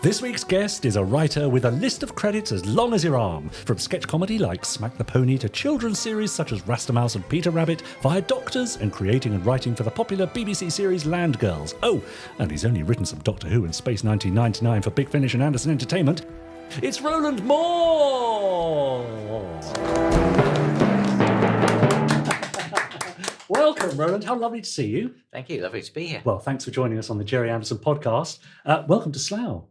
This week's guest is a writer with a list of credits as long as your arm, from sketch comedy like Smack the Pony to children's series such as Rastamouse and Peter Rabbit, via Doctors and creating and writing for the popular BBC series Land Girls. Oh, and he's only written some Doctor Who and Space 1999 for Big Finish and Anderson Entertainment. It's Roland Moore! Welcome, Roland. How lovely to see you. Thank you. Lovely to be here. Well, thanks for joining us on the Gerry Anderson Podcast. Welcome to Slough.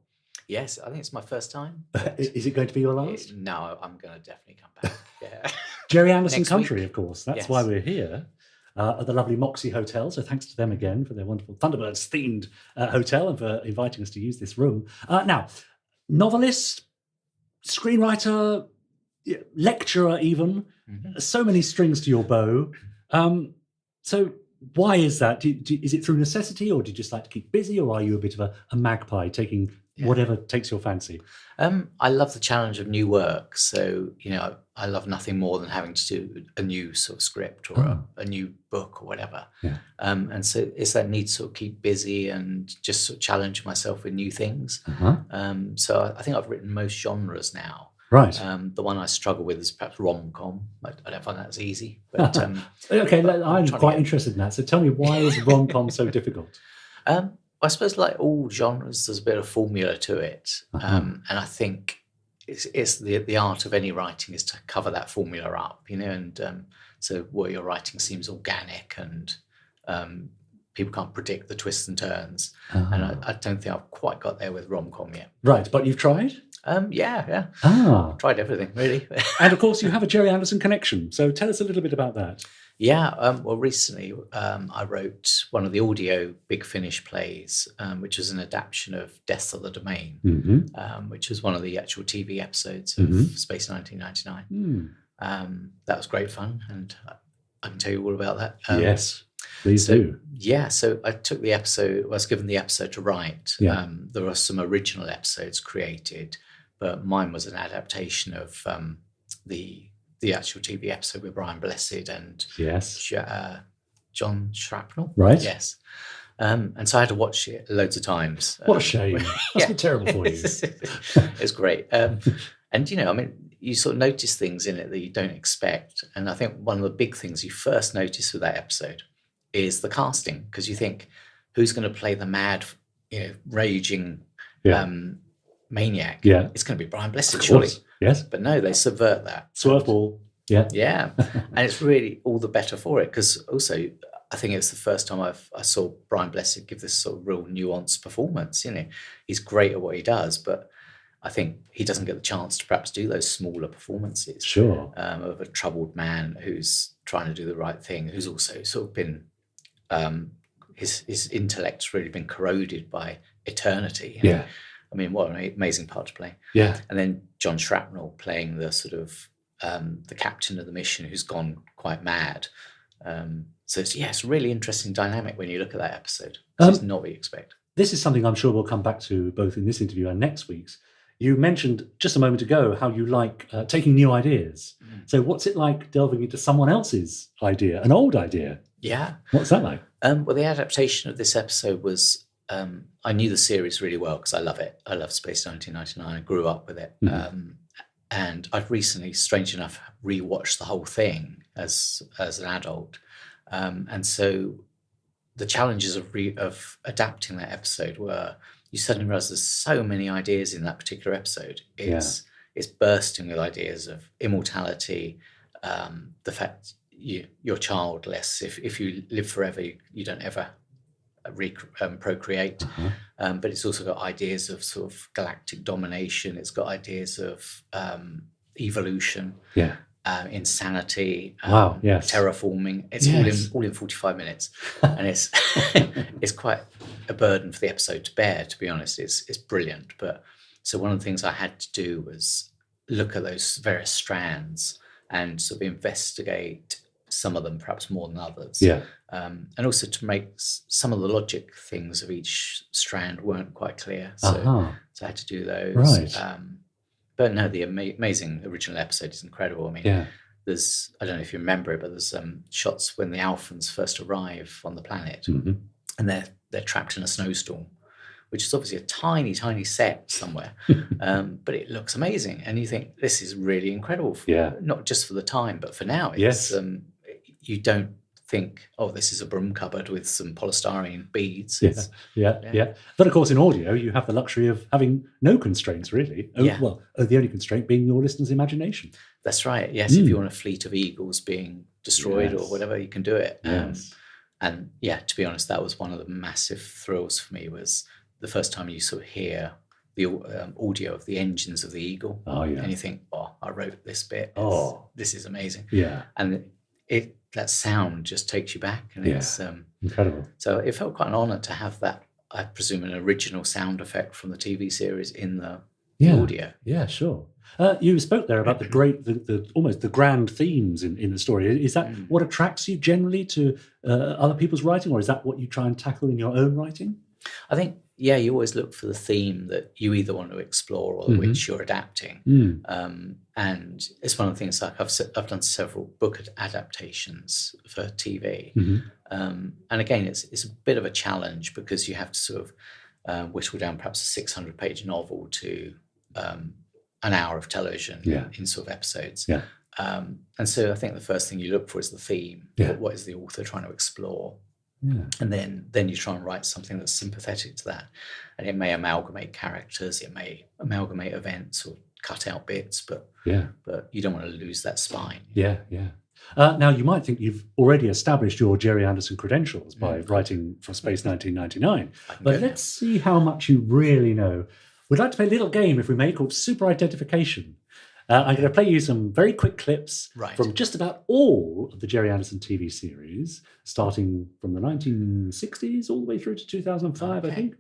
Yes, I think it's my first time. Is it going to be your last? No, I'm going to definitely come back. Yeah. Gerry Anderson Next Country, week. of course. That's Yes. why we're here at the lovely Moxie Hotel. So thanks to them again for their wonderful Thunderbirds themed hotel and for inviting us to use this room. Now, novelist, screenwriter, lecturer even, so many strings to your bow. So why is that? Is it through necessity, or do you just like to keep busy, or are you a bit of a magpie taking whatever takes your fancy? I love the challenge of new work. So, I love nothing more than having to do a new sort of script or a new book or whatever. Yeah. And so it's that need to sort of keep busy and just sort of challenge myself with new things. So I think I've written most genres now. Right. The one I struggle with is perhaps rom-com. I don't find that as easy. But okay, I'm trying quite to interested in that. So tell me, why is rom-com so difficult? I suppose, like all genres, there's a bit of formula to it, and I think it's the art of any writing is to cover that formula up, and so what you're writing seems organic, and people can't predict the twists and turns, and I don't think I've quite got there with rom-com yet. Right, but you've tried? Yeah. Ah. Tried everything, really. And of course, you have a Gerry Anderson connection. So tell us a little bit about that. Yeah, well, recently I wrote one of the audio Big Finish plays, which is an adaptation of Deaths of the Domain, which is one of the actual TV episodes of Space 1999. That was great fun, and I can tell you all about that. Yes, please do. Yeah, so I took the episode, I was given the episode to write. Yeah. There are some original episodes created, but mine was an adaptation of the actual TV episode with Brian Blessed and John Shrapnel. Right. Yes. And so I had to watch it loads of times. What a shame. Must be terrible for you. It's great. And, you sort of notice things in it that you don't expect. And I think one of the big things you first notice with that episode is the casting, because you think, who's going to play the mad, raging maniac? Yeah. It's going to be Brian Blessed, surely. Yes. But no, they subvert that. Swerve ball. Yeah. Yeah. And it's really all the better for it, because also I think it's the first time I saw Brian Blessed give this sort of real nuanced performance. He's great at what he does, but I think he doesn't get the chance to perhaps do those smaller performances. Sure. Of a troubled man who's trying to do the right thing, who's also sort of been, his intellect's really been corroded by eternity. Yeah. I mean, what an amazing part to play. Yeah. And then John Shrapnel playing the sort of the captain of the mission who's gone quite mad. So it's a really interesting dynamic when you look at that episode. It's not what you expect. This is something I'm sure we'll come back to both in this interview and next week's. You mentioned just a moment ago how you like taking new ideas. So what's it like delving into someone else's idea, an old idea? Yeah. What's that like? Well, the adaptation of this episode was, I knew the series really well because I love it. I love Space 1999. I grew up with it. And I've recently, strange enough, rewatched the whole thing as an adult. And so the challenges of adapting that episode were, you suddenly realize there's so many ideas in that particular episode. It's bursting with ideas of immortality, the fact you're childless. If you live forever, you don't ever procreate. But it's also got ideas of sort of galactic domination. It's got ideas of evolution, insanity, terraforming. It's all in 45 minutes, and it's it's quite a burden for the episode to bear. To be honest, it's brilliant. But so one of the things I had to do was look at those various strands and sort of investigate some of them perhaps more than others. And also to make some of the logic things of each strand weren't quite clear. So I had to do those. Right. But no, the amazing original episode is incredible. I mean, there's, I don't know if you remember it, but there's shots when the Alphans first arrive on the planet, and they're trapped in a snowstorm which is obviously a tiny, tiny set somewhere, but it looks amazing. And you think, this is really incredible, not just for the time, but for now. It's, you don't think, oh, this is a broom cupboard with some polystyrene beads. Yeah. But of course, in audio, you have the luxury of having no constraints, really. Well, the only constraint being your listener's imagination. That's right. Yes, if you want a fleet of eagles being destroyed or whatever, you can do it. And to be honest, that was one of the massive thrills for me, was the first time you sort of hear the audio of the engines of the eagle. And you think, oh, I wrote this bit. This is amazing. And that sound just takes you back, and it's incredible. So it felt quite an honor to have that, I presume, an original sound effect from the TV series in the audio. Yeah, sure. You spoke there about the almost the grand themes in the story. Is that what attracts you generally to other people's writing, or is that what you try and tackle in your own writing? I think, you always look for the theme that you either want to explore or which you're adapting. And it's one of the things, like I've done several book adaptations for TV. And again, it's a bit of a challenge, because you have to sort of whittle down perhaps a 600-page novel to an hour of television in sort of episodes. And so I think the first thing you look for is the theme. What is the author trying to explore? And then you try and write something that's sympathetic to that. And it may amalgamate characters, it may amalgamate events or cut out bits, but you don't want to lose that spine. Now, you might think you've already established your Gerry Anderson credentials by writing for Space 1999, but let's see how much you really know. We'd like to play a little game, if we may, called Super Identification. I'm going to play you some very quick clips from just about all of the Gerry Anderson TV series, starting from the 1960s all the way through to 2005, I think.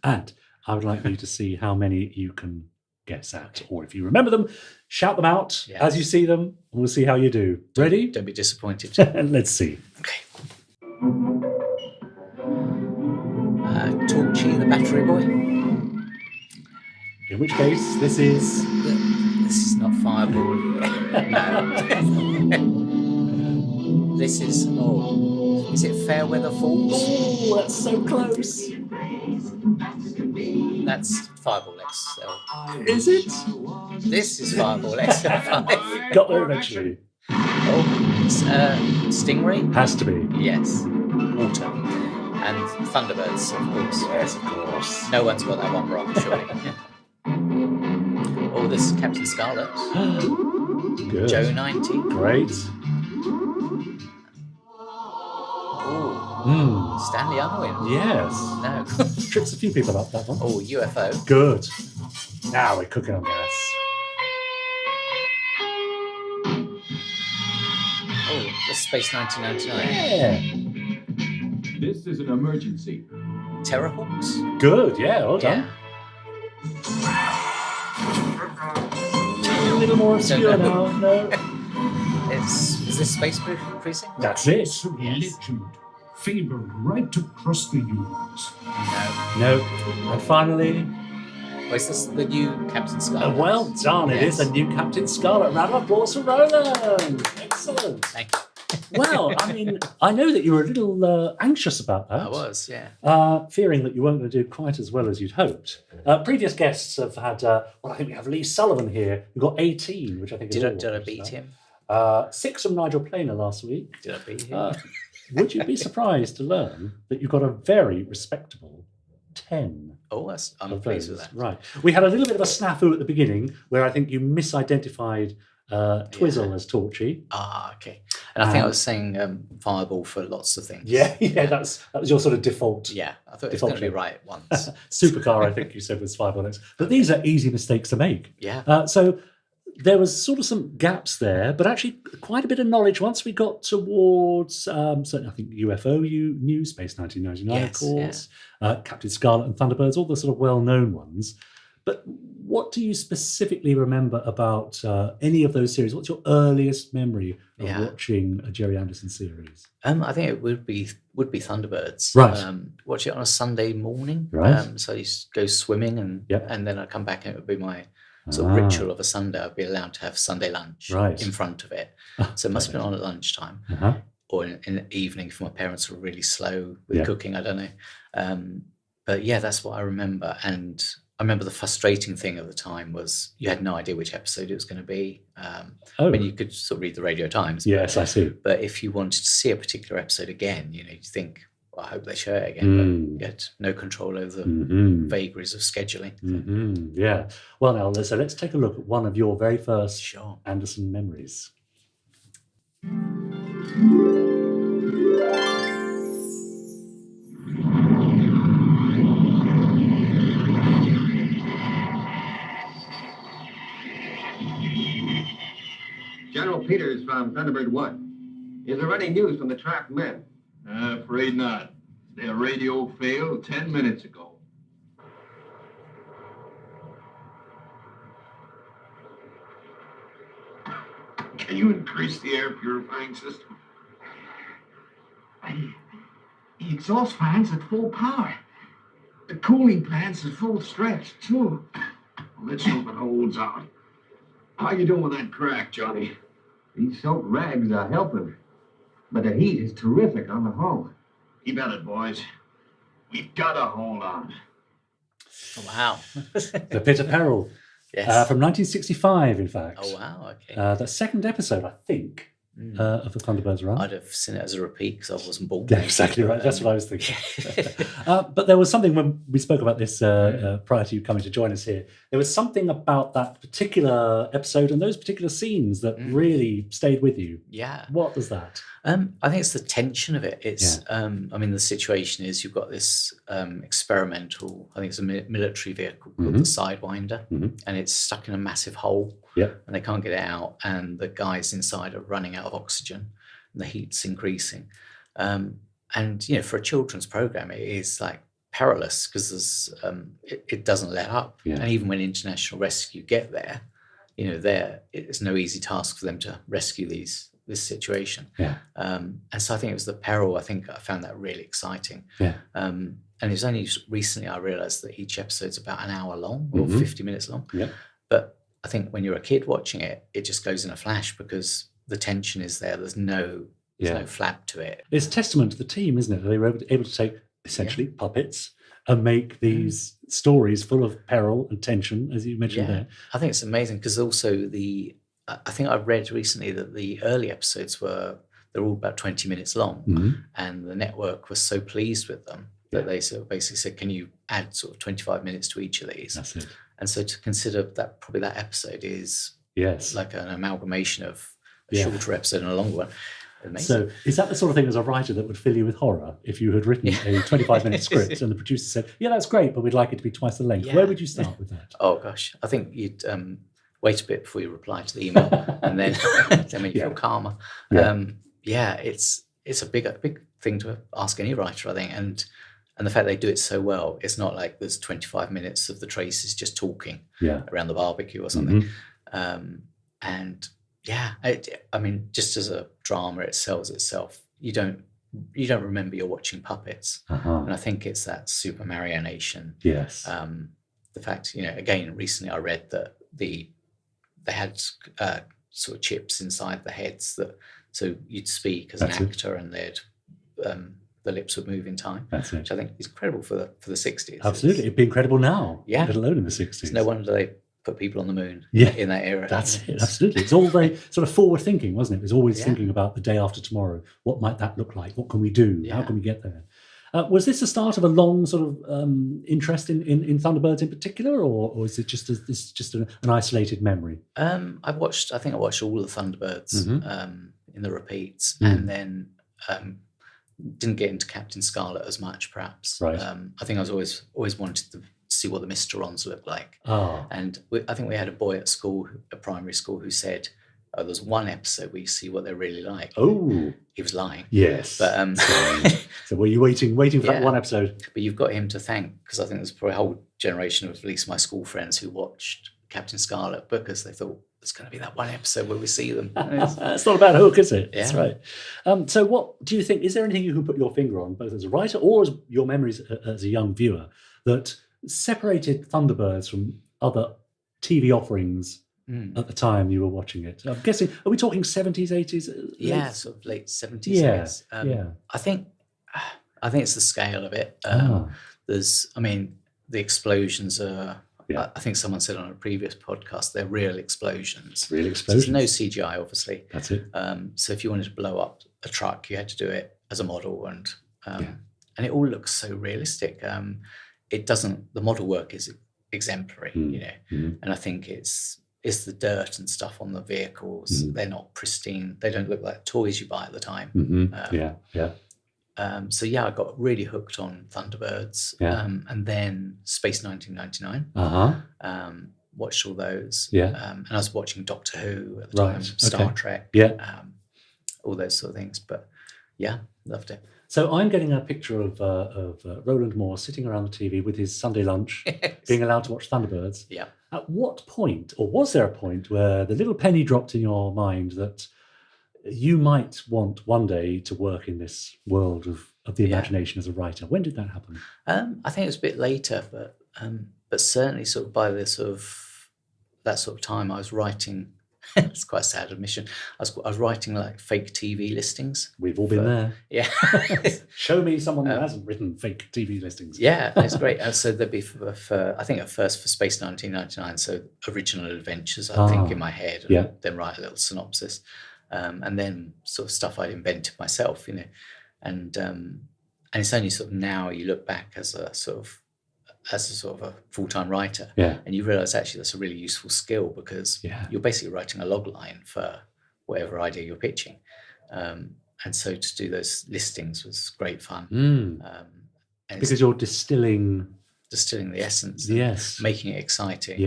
And I would like you to see how many you can guess at, or if you remember them, shout them out as you see them, and we'll see how you do. Ready? Don't be disappointed. Let's see. Okay. Torchy the Battery Boy. In which case, this is... This is not Fireball. No. This is... is it Fairweather Falls? Oh, that's so close. That's Fireball XL. Is it? This is Fireball XL5. Got there eventually. Stingray? Has to be. Yes. Water. And Thunderbirds, of course. Yes, of course. No one's got that one wrong, surely. Oh, this is Captain Scarlet. Good. Joe 90. Great. Oh, Stanley Unwin. Yes. No. Trips a few people up, that one. Oh, UFO. Good. Now we're cooking on gas. Oh, that's Space 1999. Yeah. This is an emergency. Terrorhawks. Good, well done. A little more obscure now. No. Is this Space Precinct? That's it. It's a legend. Fabled right across the universe. No. And finally... Oh, is this the new Captain Scarlet? Well done. It is a new Captain Scarlet. Round of applause for Roland. Excellent. Thank you. Well, I mean, I know that you were a little anxious about that. I was, yeah. Fearing that you weren't going to do quite as well as you'd hoped. Previous guests have had, I think we have Lee Sullivan here, who got 18, which I think is Did I beat him? 6 from Nigel Planer last week. Did I beat him? Would you be surprised to learn that you got a very respectable 10? Oh, I'm pleased with that. Right. We had a little bit of a snafu at the beginning where I think you misidentified Twizzle as Torchy. Okay. And I think I was saying Fireball for lots of things. Yeah, that was your sort of default. Yeah, I thought it was going to be right once. Supercar, I think you said, was Fireball X. But these are easy mistakes to make. Yeah. So there was sort of some gaps there, but actually quite a bit of knowledge once we got towards, certainly I think UFO you knew, Space 1999, of course, Captain Scarlet and Thunderbirds, all the sort of well-known ones. But what do you specifically remember about any of those series? What's your earliest memory of watching a Gerry Anderson series? I think it would be Thunderbirds. Right. Watch it on a Sunday morning. Right. So I used to go swimming and then I'd come back and it would be my sort of ritual of a Sunday. I'd be allowed to have Sunday lunch in front of it. So it must have been on at lunchtime or in the evening if my parents were really slow with cooking. I don't know. But yeah, that's what I remember. And I remember the frustrating thing at the time was you had no idea which episode it was going to be. I mean, you could sort of read the Radio Times. Yes, I see. But if you wanted to see a particular episode again, you think, well, I hope they show it again. But you had no control over the vagaries of scheduling. Yeah. Well, now, so let's take a look at one of your very first Anderson memories. General Peters from Thunderbird 1. Is there any news from the trapped men? Afraid not. Their radio failed 10 minutes ago. Can you increase the air purifying system? The exhaust fans at full power. The cooling plant's at full stretch, too. Well, let's hope it holds out. How you doing with that crack, Johnny? These soaked rags are helping, but the heat is terrific on the hull. Keep at it, boys. We've got to hold on. Oh, wow. The Pit of Peril. Yes. From 1965, in fact. Oh, wow. Okay. The second episode, I think, of the Thunderbirds run. I'd have seen it as a repeat because I wasn't born. Yeah, exactly right. That's what I was thinking. But there was something when we spoke about this prior to you coming to join us here. There was something about that particular episode and those particular scenes that really stayed with you. Yeah. What was that? I think it's the tension of it. It's, I mean, the situation is you've got this experimental, I think it's a military vehicle called the Sidewinder, and it's stuck in a massive hole, and they can't get it out, and the guys inside are running out of oxygen, and the heat's increasing. And, for a children's program, it is like perilous because it doesn't let up. And even when international rescue get there, it's no easy task for them to rescue this situation. And so I think it was the peril. I think I found that really exciting. And it was only recently I realized that each episode's about an hour long or 50 minutes long. But I think when you're a kid watching it, it just goes in a flash because the tension is there. There's no flab to it. It's testament to the team, isn't it? They were able to take essentially puppets and make these stories full of peril and tension, as you mentioned there. I think it's amazing because also I think I read recently that the early episodes they're all about 20 minutes long, and the network was so pleased with them that they sort of basically said, "Can you add sort of 25 minutes to each of these?" That's it. And so to consider that probably that episode is like an amalgamation of a shorter episode and a longer one. Amazing. So is that the sort of thing as a writer that would fill you with horror if you had written a 25-minute script and the producer said, "Yeah, that's great, but we'd like it to be twice the length"? Where would you start with that? Oh gosh, I think you'd wait a bit before you reply to the email, and then when you feel calmer. It's a big thing to ask any writer, I think, and the fact they do it so well. It's not like there's 25 minutes of the Traces just talking around the barbecue or something. I mean, just as a drama, it sells itself. You don't remember you're watching puppets, and I think it's that super marionation. Yes. The fact, again, recently I read that they had sort of chips inside the heads so you'd speak as an actor, and they'd the lips would move in time. That's it. Which I think is incredible for the 60s. Absolutely, it'd be incredible now. Let alone in the 60s. It's no wonder they put people on the moon in that era. That's it, absolutely. It's all very sort of forward thinking, wasn't it? It was always thinking about the day after tomorrow. What might that look like? What can we do? How can we get there? Was this the start of a long sort of interest in Thunderbirds in particular, or is it just an isolated memory? I think I watched all the Thunderbirds in the repeats, and then didn't get into Captain Scarlet as much, perhaps. Right. I think I was always wanted to see what the Mysterons looked like. And I think we had a boy at school, at primary school, who said, "Oh, there's one episode where you see what they're really like." Oh, he was lying. Yes, but so were you waiting for that one episode? But you've got him to thank, because I think there's probably a whole generation of at least my school friends who watched Captain Scarlet because they thought it's going to be that one episode where we see them. It's not about Hook, is it? Yeah. That's right. So what do you think? Is there anything you can put your finger on, both as a writer or as your memories as a young viewer, that separated Thunderbirds from other TV offerings at the time you were watching it? I'm guessing, are we talking 70s, 80s? Yeah, sort of late 70s. I think it's the scale of it. the explosions are. Yeah. I think someone said on a previous podcast they're real explosions. Real explosions. So there's no CGI, obviously. That's it. So if you wanted to blow up a truck, you had to do it as a model, and it all looks so realistic. It doesn't. The model work is exemplary, and I think it's the dirt and stuff on the vehicles. They're not pristine. They don't look like toys you buy at the time. So I got really hooked on Thunderbirds, and then Space 1999. Watched all those, and I was watching Doctor Who at the time, Star Trek, all those sort of things. But loved it. So I'm getting a picture of Roland Moore sitting around the TV with his Sunday lunch, being allowed to watch Thunderbirds. Yeah. At what point, or was there a point where the little penny dropped in your mind that you might want one day to work in this world of the imagination as a writer? When did that happen? I think it was a bit later, but certainly sort of by that sort of time, I was writing. It's quite a sad admission. I was writing like fake TV listings. We've all been there. Yeah. Show me someone who hasn't written fake TV listings. Yeah, it's great. So there'd be for I think at first for Space 1999, so original adventures, I think, in my head, and then write a little synopsis. And then sort of stuff I'd invented myself, and it's only sort of now you look back as a sort of a full-time writer, and you realise actually that's a really useful skill, because you're basically writing a log line for whatever idea you're pitching, and so to do those listings was great fun. And because you're distilling the essence, making it exciting,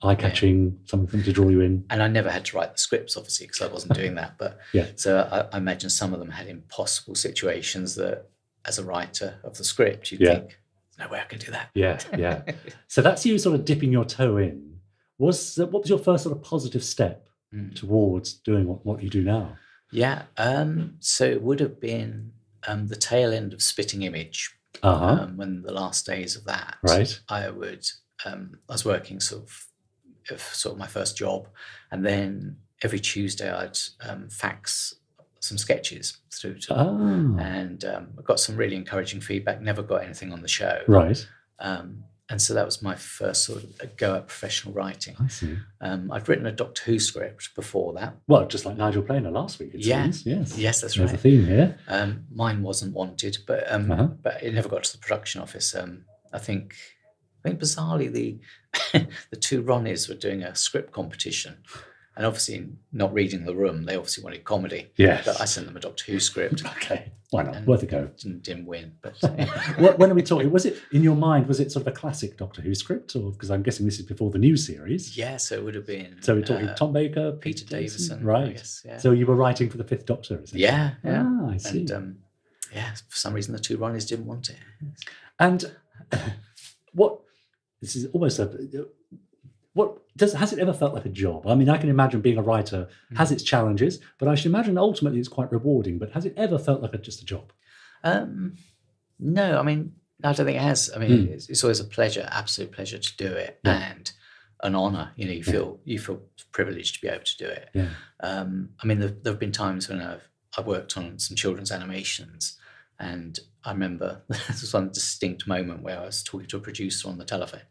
eye-catching, something to draw you in. And I never had to write the scripts, obviously, because I wasn't doing that. But so I imagine some of them had impossible situations that, as a writer of the script, you'd think, "No way I can do that." Yeah. So that's you sort of dipping your toe in. What was your first sort of positive step towards doing what you do now? So it would have been the tail end of Spitting Image. When the last days of that, I was working sort of my first job, and then every Tuesday I'd fax some sketches through to them, and I got some really encouraging feedback. Never got anything on the show, and so that was my first sort of go at professional writing. I see. I'd written a Doctor Who script before that. Well, just like Nigel Planer last week, it seems. Yes, that's There's right. a theme here. Mine wasn't wanted, but it never got to the production office. I think bizarrely the two Ronnies were doing a script competition, and obviously not reading the room, they obviously wanted comedy. Yes. But I sent them a Doctor Who script. Okay, why not? Worth a go. Didn't win. But when are we talking? Was it in your mind? Was it sort of a classic Doctor Who script, or because I'm guessing this is before the new series? Yeah, so it would have been. So we're talking Tom Baker, Peter Davison, right? I guess, yeah. So you were writing for the Fifth Doctor, essentially. Yeah. I see. And for some reason the two Ronnies didn't want it. And this is almost has it ever felt like a job? I mean, I can imagine being a writer has its challenges, but I should imagine ultimately it's quite rewarding. But has it ever felt like just a job? No, I mean, I don't think it has. I mean, it's always a pleasure, absolute pleasure to do it, and an honour. You feel privileged to be able to do it. I mean, there have been times when I've worked on some children's animations, and I remember there was one distinct moment where I was talking to a producer on the telephone,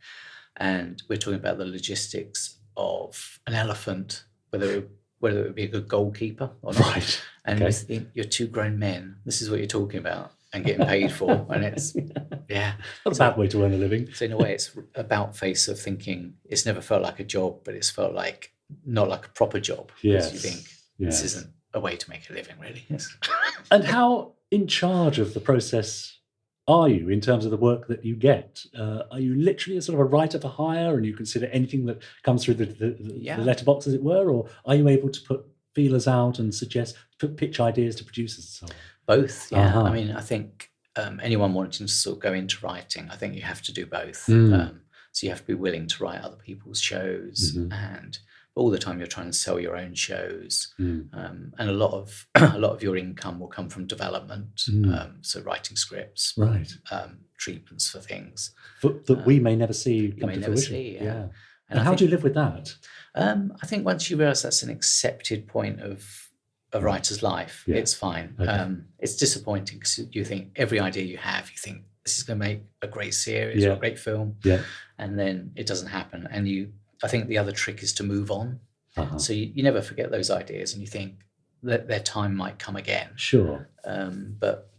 and we're talking about the logistics of an elephant, whether it would be a good goalkeeper or not. Right. And you think, you're two grown men, this is what you're talking about and getting paid for. And it's, not a bad way to earn a living. So in a way, it's about face of thinking it's never felt like a job, but it's felt like not like a proper job. Yes. You think this isn't a way to make a living, really. Yes. And how in charge of the process are you in terms of the work that you get? Are you literally a sort of a writer for hire, and you consider anything that comes through the letterbox, as it were, or are you able to put feelers out and pitch ideas to producers and so on? Both, yeah. I mean, I think anyone wanting to sort of go into writing, I think you have to do both. So you have to be willing to write other people's shows, and all the time you're trying to sell your own shows, and a lot of your income will come from development, so writing scripts, treatments for things that we may never see come to fruition. See, yeah. And how do you live with that? I think once you realise that's an accepted point of a writer's life, it's fine. It's disappointing because you think every idea you have, you think this is going to make a great series or a great film, and then it doesn't happen. And I think the other trick is to move on. So you never forget those ideas, and you think that their time might come again. Sure. But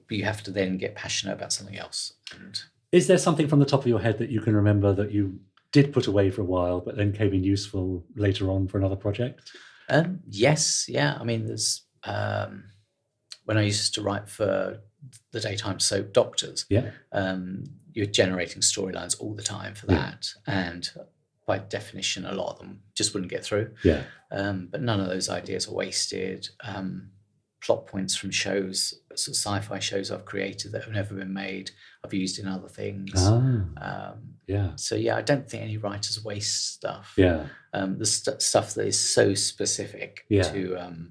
you have to then get passionate about something else. And is there something from the top of your head that you can remember that you did put away for a while, but then came in useful later on for another project? Yes, yeah. I mean, there's when I used to write for the daytime soap Doctors. You're generating storylines all the time for that, and by definition, a lot of them just wouldn't get through. But none of those ideas are wasted. Plot points from shows, sort of sci-fi shows I've created that have never been made, I've used in other things. So I don't think any writers waste stuff. The stuff that is so specific to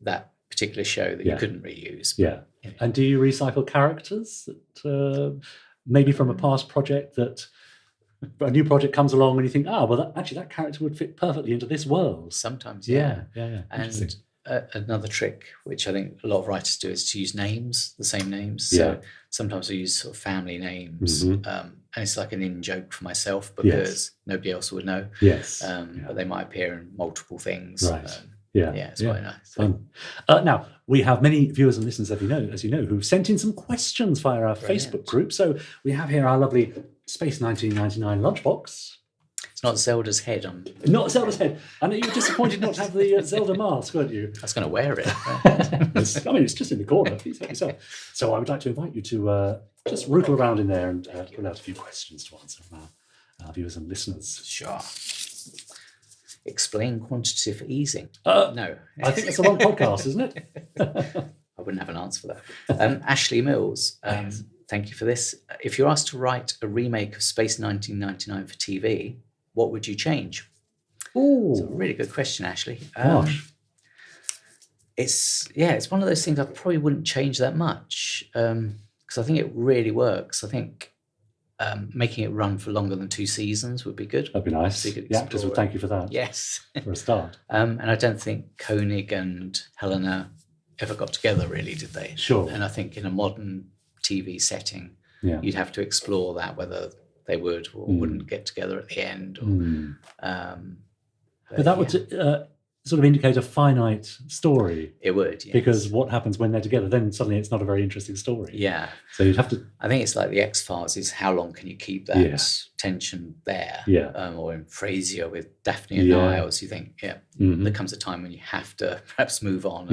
that particular show that you couldn't reuse. And do you recycle characters that maybe from a past project, that a new project comes along and you think, well, that character would fit perfectly into this world? Sometimes, And another trick, which I think a lot of writers do, is to use names, the same names. So sometimes I use sort of family names, and it's like an in-joke for myself because nobody else would know. But they might appear in multiple things. It's quite nice. Fun. Now, we have many viewers and listeners, as you know, who've sent in some questions via our Facebook group. So we have here our lovely Space 1999 lunchbox. It's not Zelda's head. Not Zelda's head. I know you were disappointed not to have the Zelda mask, weren't you? I was going to wear it. It's just in the corner. Please help yourself. So I would like to invite you to just rootle around in there and pull out a few questions to answer from our viewers and listeners. Sure. Explain quantitative easing. No. I think that's the wrong podcast, isn't it? I wouldn't have an answer for that. Ashley Mills, thank you for this. If you're asked to write a remake of Space 1999 for TV, what would you change? It's a really good question, Ashley. Gosh. It's one of those things I probably wouldn't change that much because I think it really works. I think making it run for longer than 2 seasons would be good. That'd be nice. So the actors would thank you for that. Yes. For a start. And I don't think Koenig and Helena ever got together, really, did they? Sure. And I think in a modern TV setting, you'd have to explore that, whether they would or wouldn't get together at the end. But that would sort of indicate a finite story. It would, yes. Because what happens when they're together? Then suddenly it's not a very interesting story. Yeah. So you'd have to... I think it's like the X-Files is how long can you keep that tension there? Or in Frasier with Daphne and Niles, you think, there comes a time when you have to perhaps move on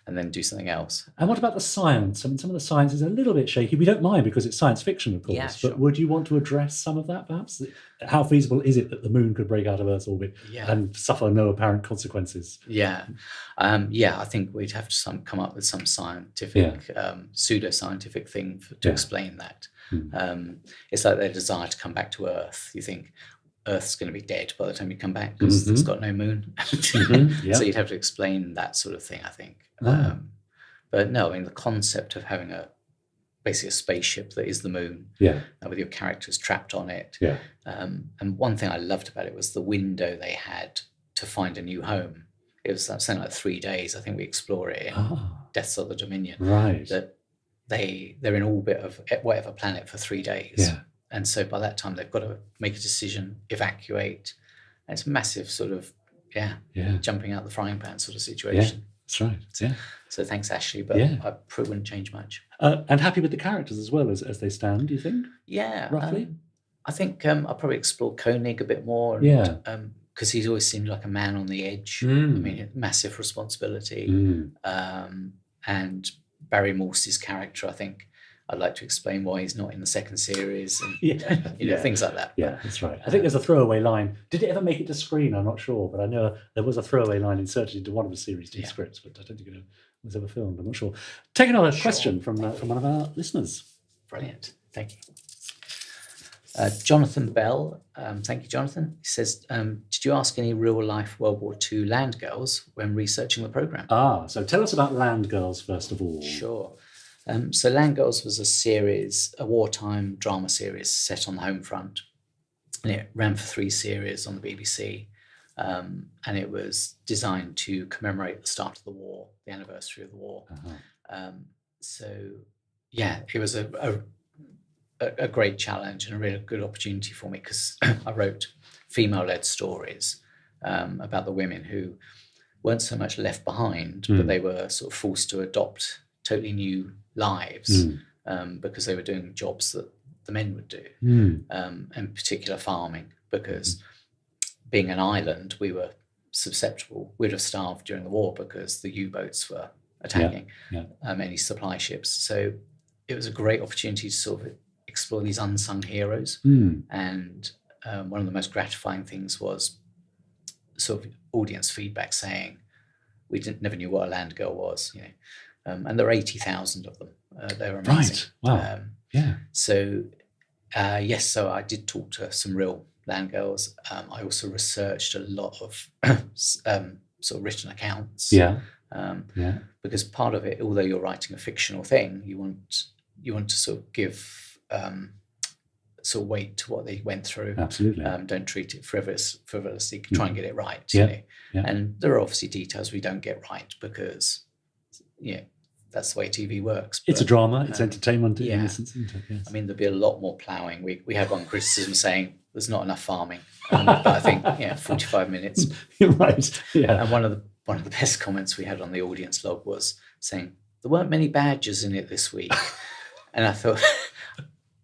and then do something else. And what about the science? I mean, some of the science is a little bit shaky. We don't mind because it's science fiction, of course. Yeah, sure. But would you want to address some of that, perhaps? How feasible is it that the moon could break out of Earth's orbit and suffer no apparent consequences? I think we'd have to come up with some scientific, pseudo-scientific thing to explain that. It's like their desire to come back to Earth. You think Earth's going to be dead by the time you come back because it's got no moon. So you'd have to explain that sort of thing, I think. But no, I mean, the concept of having basically a spaceship that is the moon with your characters trapped on it. And one thing I loved about it was the window they had to find a new home. It was something like 3 days. I think we explore it in Deaths of the Dominion. Right. That they're in orbit of whatever planet for 3 days. And so by that time, they've got to make a decision, evacuate. And it's a massive sort of, jumping out the frying pan sort of situation. That's right. So thanks, Ashley. But I probably wouldn't change much. And happy with the characters as well as they stand, do you think? Yeah. Roughly? I think I'll probably explore Koenig a bit more. And, because he's always seemed like a man on the edge. I mean, massive responsibility. And Barry Morse's character, I think I'd like to explain why he's not in the second series and things like that. Yeah, that's right. I think there's a throwaway line. Did it ever make it to screen? I'm not sure, but I know there was a throwaway line inserted into one of the series 2 scripts, but I don't think it was ever filmed. I'm not sure. Take another question from one of our listeners. Brilliant. Thank you. Jonathan Bell, thank you, Jonathan. He says, did you ask any real-life World War II land girls when researching the programme? So tell us about Land Girls, first of all. Sure. So Land Girls was a wartime drama series set on the home front. And it ran for 3 series on the BBC. And it was designed to commemorate the start of the war, the anniversary of the war. It was a great challenge and a really good opportunity for me, because I wrote female-led stories about the women who weren't so much left behind, but they were sort of forced to adopt totally new lives because they were doing jobs that the men would do, in particular farming, because being an island, we were susceptible. We'd have starved during the war because the U-boats were attacking any supply ships. So it was a great opportunity to sort of explore these unsung heroes. And one of the most gratifying things was sort of audience feedback saying we never knew what a land girl was, you know. And there are 80,000 of them. They were amazing. Right. Wow. So so I did talk to some real land girls. I also researched a lot of sort of written accounts. Because part of it, although you're writing a fictional thing, you want to sort of give sort of weight to what they went through. Absolutely. Don't treat it frivolously. Try and get it right. You know? And there are obviously details we don't get right because that's the way TV works. It's a drama. It's entertainment. Yeah. In essence, isn't it? Yes. I mean, there'll be a lot more ploughing. We had one criticism saying there's not enough farming, but I think 45 minutes. You're right. Yeah. And one of the best comments we had on the audience log was saying there weren't many badgers in it this week, and I thought.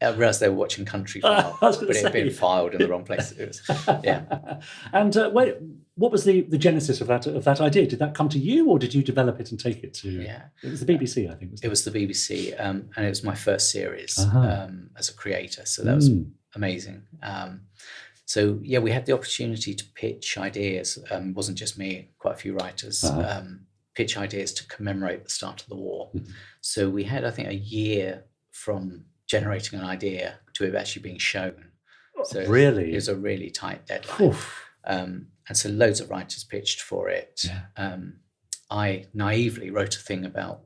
I realised they were watching Country File, but it had been filed in the wrong place. It was, And what was the genesis of that idea? Did that come to you, or did you develop it and take it to? Yeah, it was the BBC, I think. It was the BBC, and it was my first series as a creator. So that was amazing. So we had the opportunity to pitch ideas. It wasn't just me; quite a few writers pitch ideas to commemorate the start of the war. So we had, I think, a year from generating an idea to it actually being shown. So really? It was a really tight deadline. And so loads of writers pitched for it. I naively wrote a thing about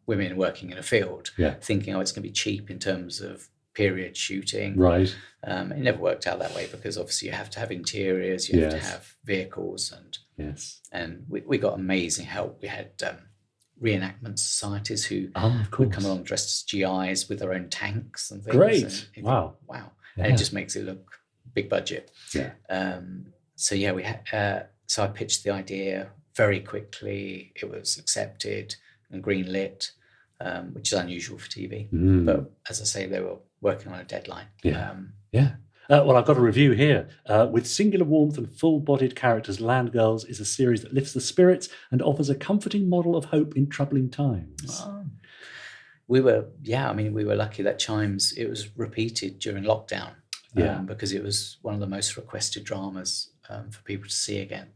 women working in a field, thinking, it's going to be cheap in terms of period shooting. Right. It never worked out that way because obviously you have to have interiors, you have to have vehicles, and we got amazing help. We had reenactment societies who would come along dressed as GIs with their own tanks and things. Great. And wow. And it just makes it look big budget. We had so I pitched the idea very quickly. It was accepted and greenlit, which is unusual for TV. But as I say, they were working on a deadline. Well, I've got a review here. With singular warmth and full-bodied characters, Land Girls is a series that lifts the spirits and offers a comforting model of hope in troubling times. We were lucky that Chimes, it was repeated during lockdown because it was one of the most requested dramas for people to see again,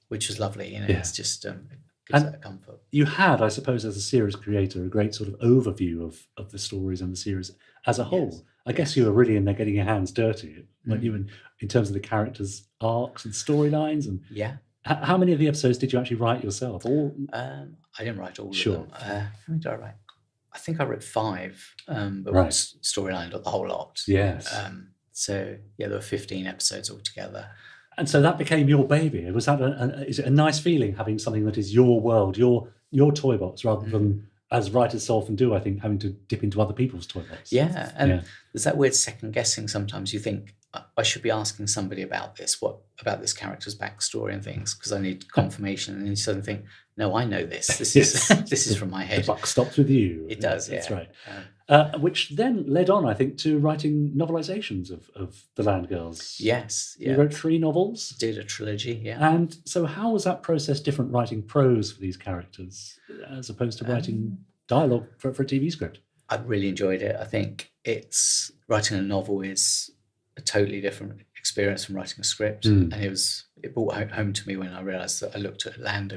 which was lovely. It's just gives that comfort. You had, I suppose, as a series creator, a great sort of overview of the stories and the series as a whole. I guess you were really in there getting your hands dirty, weren't you, in terms of the characters' arcs and storylines? And how many of the episodes did you actually write yourself? All? I didn't write all of them. How many did I write? I think I wrote 5, but one storyline got the whole lot. Yes. There were 15 episodes altogether. And so that became your baby. Was that is it a nice feeling having something that is your world, your toy box, rather than, as writers so often do, I think, having to dip into other people's toy box? Yeah, and there's that weird second guessing sometimes. You think, I should be asking somebody about this, about this character's backstory and things, because I need confirmation. And then you suddenly think, no, I know this. This is from my head. The buck stops with you. It does, That's right. Which then led on, I think, to writing novelizations of the Land Girls. Yes. You wrote 3 novels. Did a trilogy, And so how was that process different, writing prose for these characters as opposed to writing dialogue for a TV script? I really enjoyed it. I think writing a novel is a totally different experience from writing a script. And it brought home to me when I realised that I looked at Land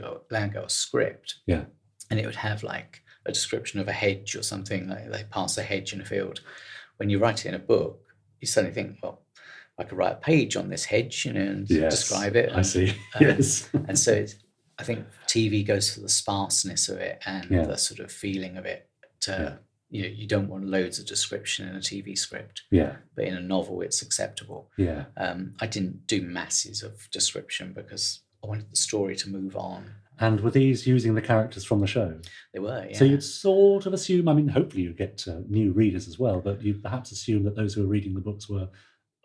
Girl's script. Yeah. And it would have like a description of a hedge or something, like they pass a hedge in a field. When you write it in a book, you suddenly think, well, I could write a page on this hedge, and describe it. I see. Yes. And so I think TV goes for the sparseness of it and the sort of feeling of it. You don't want loads of description in a TV script. Yeah. But in a novel, it's acceptable. Yeah. I didn't do masses of description because I wanted the story to move on. And were these using the characters from the show? They were, yeah. So you'd sort of assume, I mean, hopefully you get new readers as well, but you perhaps assume that those who are reading the books were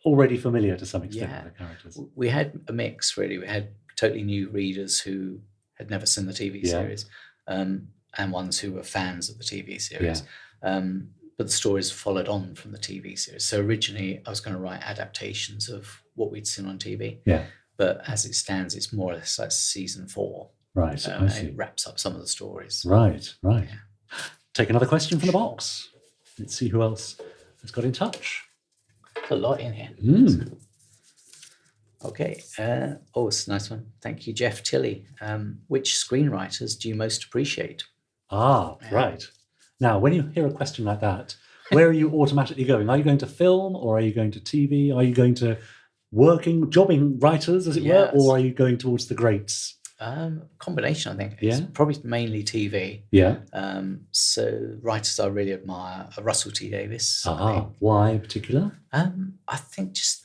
already familiar to some extent with the characters. We had a mix, really. We had totally new readers who had never seen the TV series, and ones who were fans of the TV series. But the stories followed on from the TV series. So originally I was going to write adaptations of what we'd seen on TV. Yeah. But as it stands, it's more or less like season 4. Right. And it wraps up some of the stories. Right. Yeah. Take another question from the box. Let's see who else has got in touch. There's a lot in here. Okay. It's a nice one. Thank you, Jeff Tilley. Which screenwriters do you most appreciate? Right. Now, when you hear a question like that, where are you automatically going? Are you going to film, or are you going to TV? Are you going to jobbing writers, as it were, or are you going towards the greats? Combination, I think. It's probably mainly TV. Yeah. So writers I really admire are Russell T Davies. Why in particular? I think just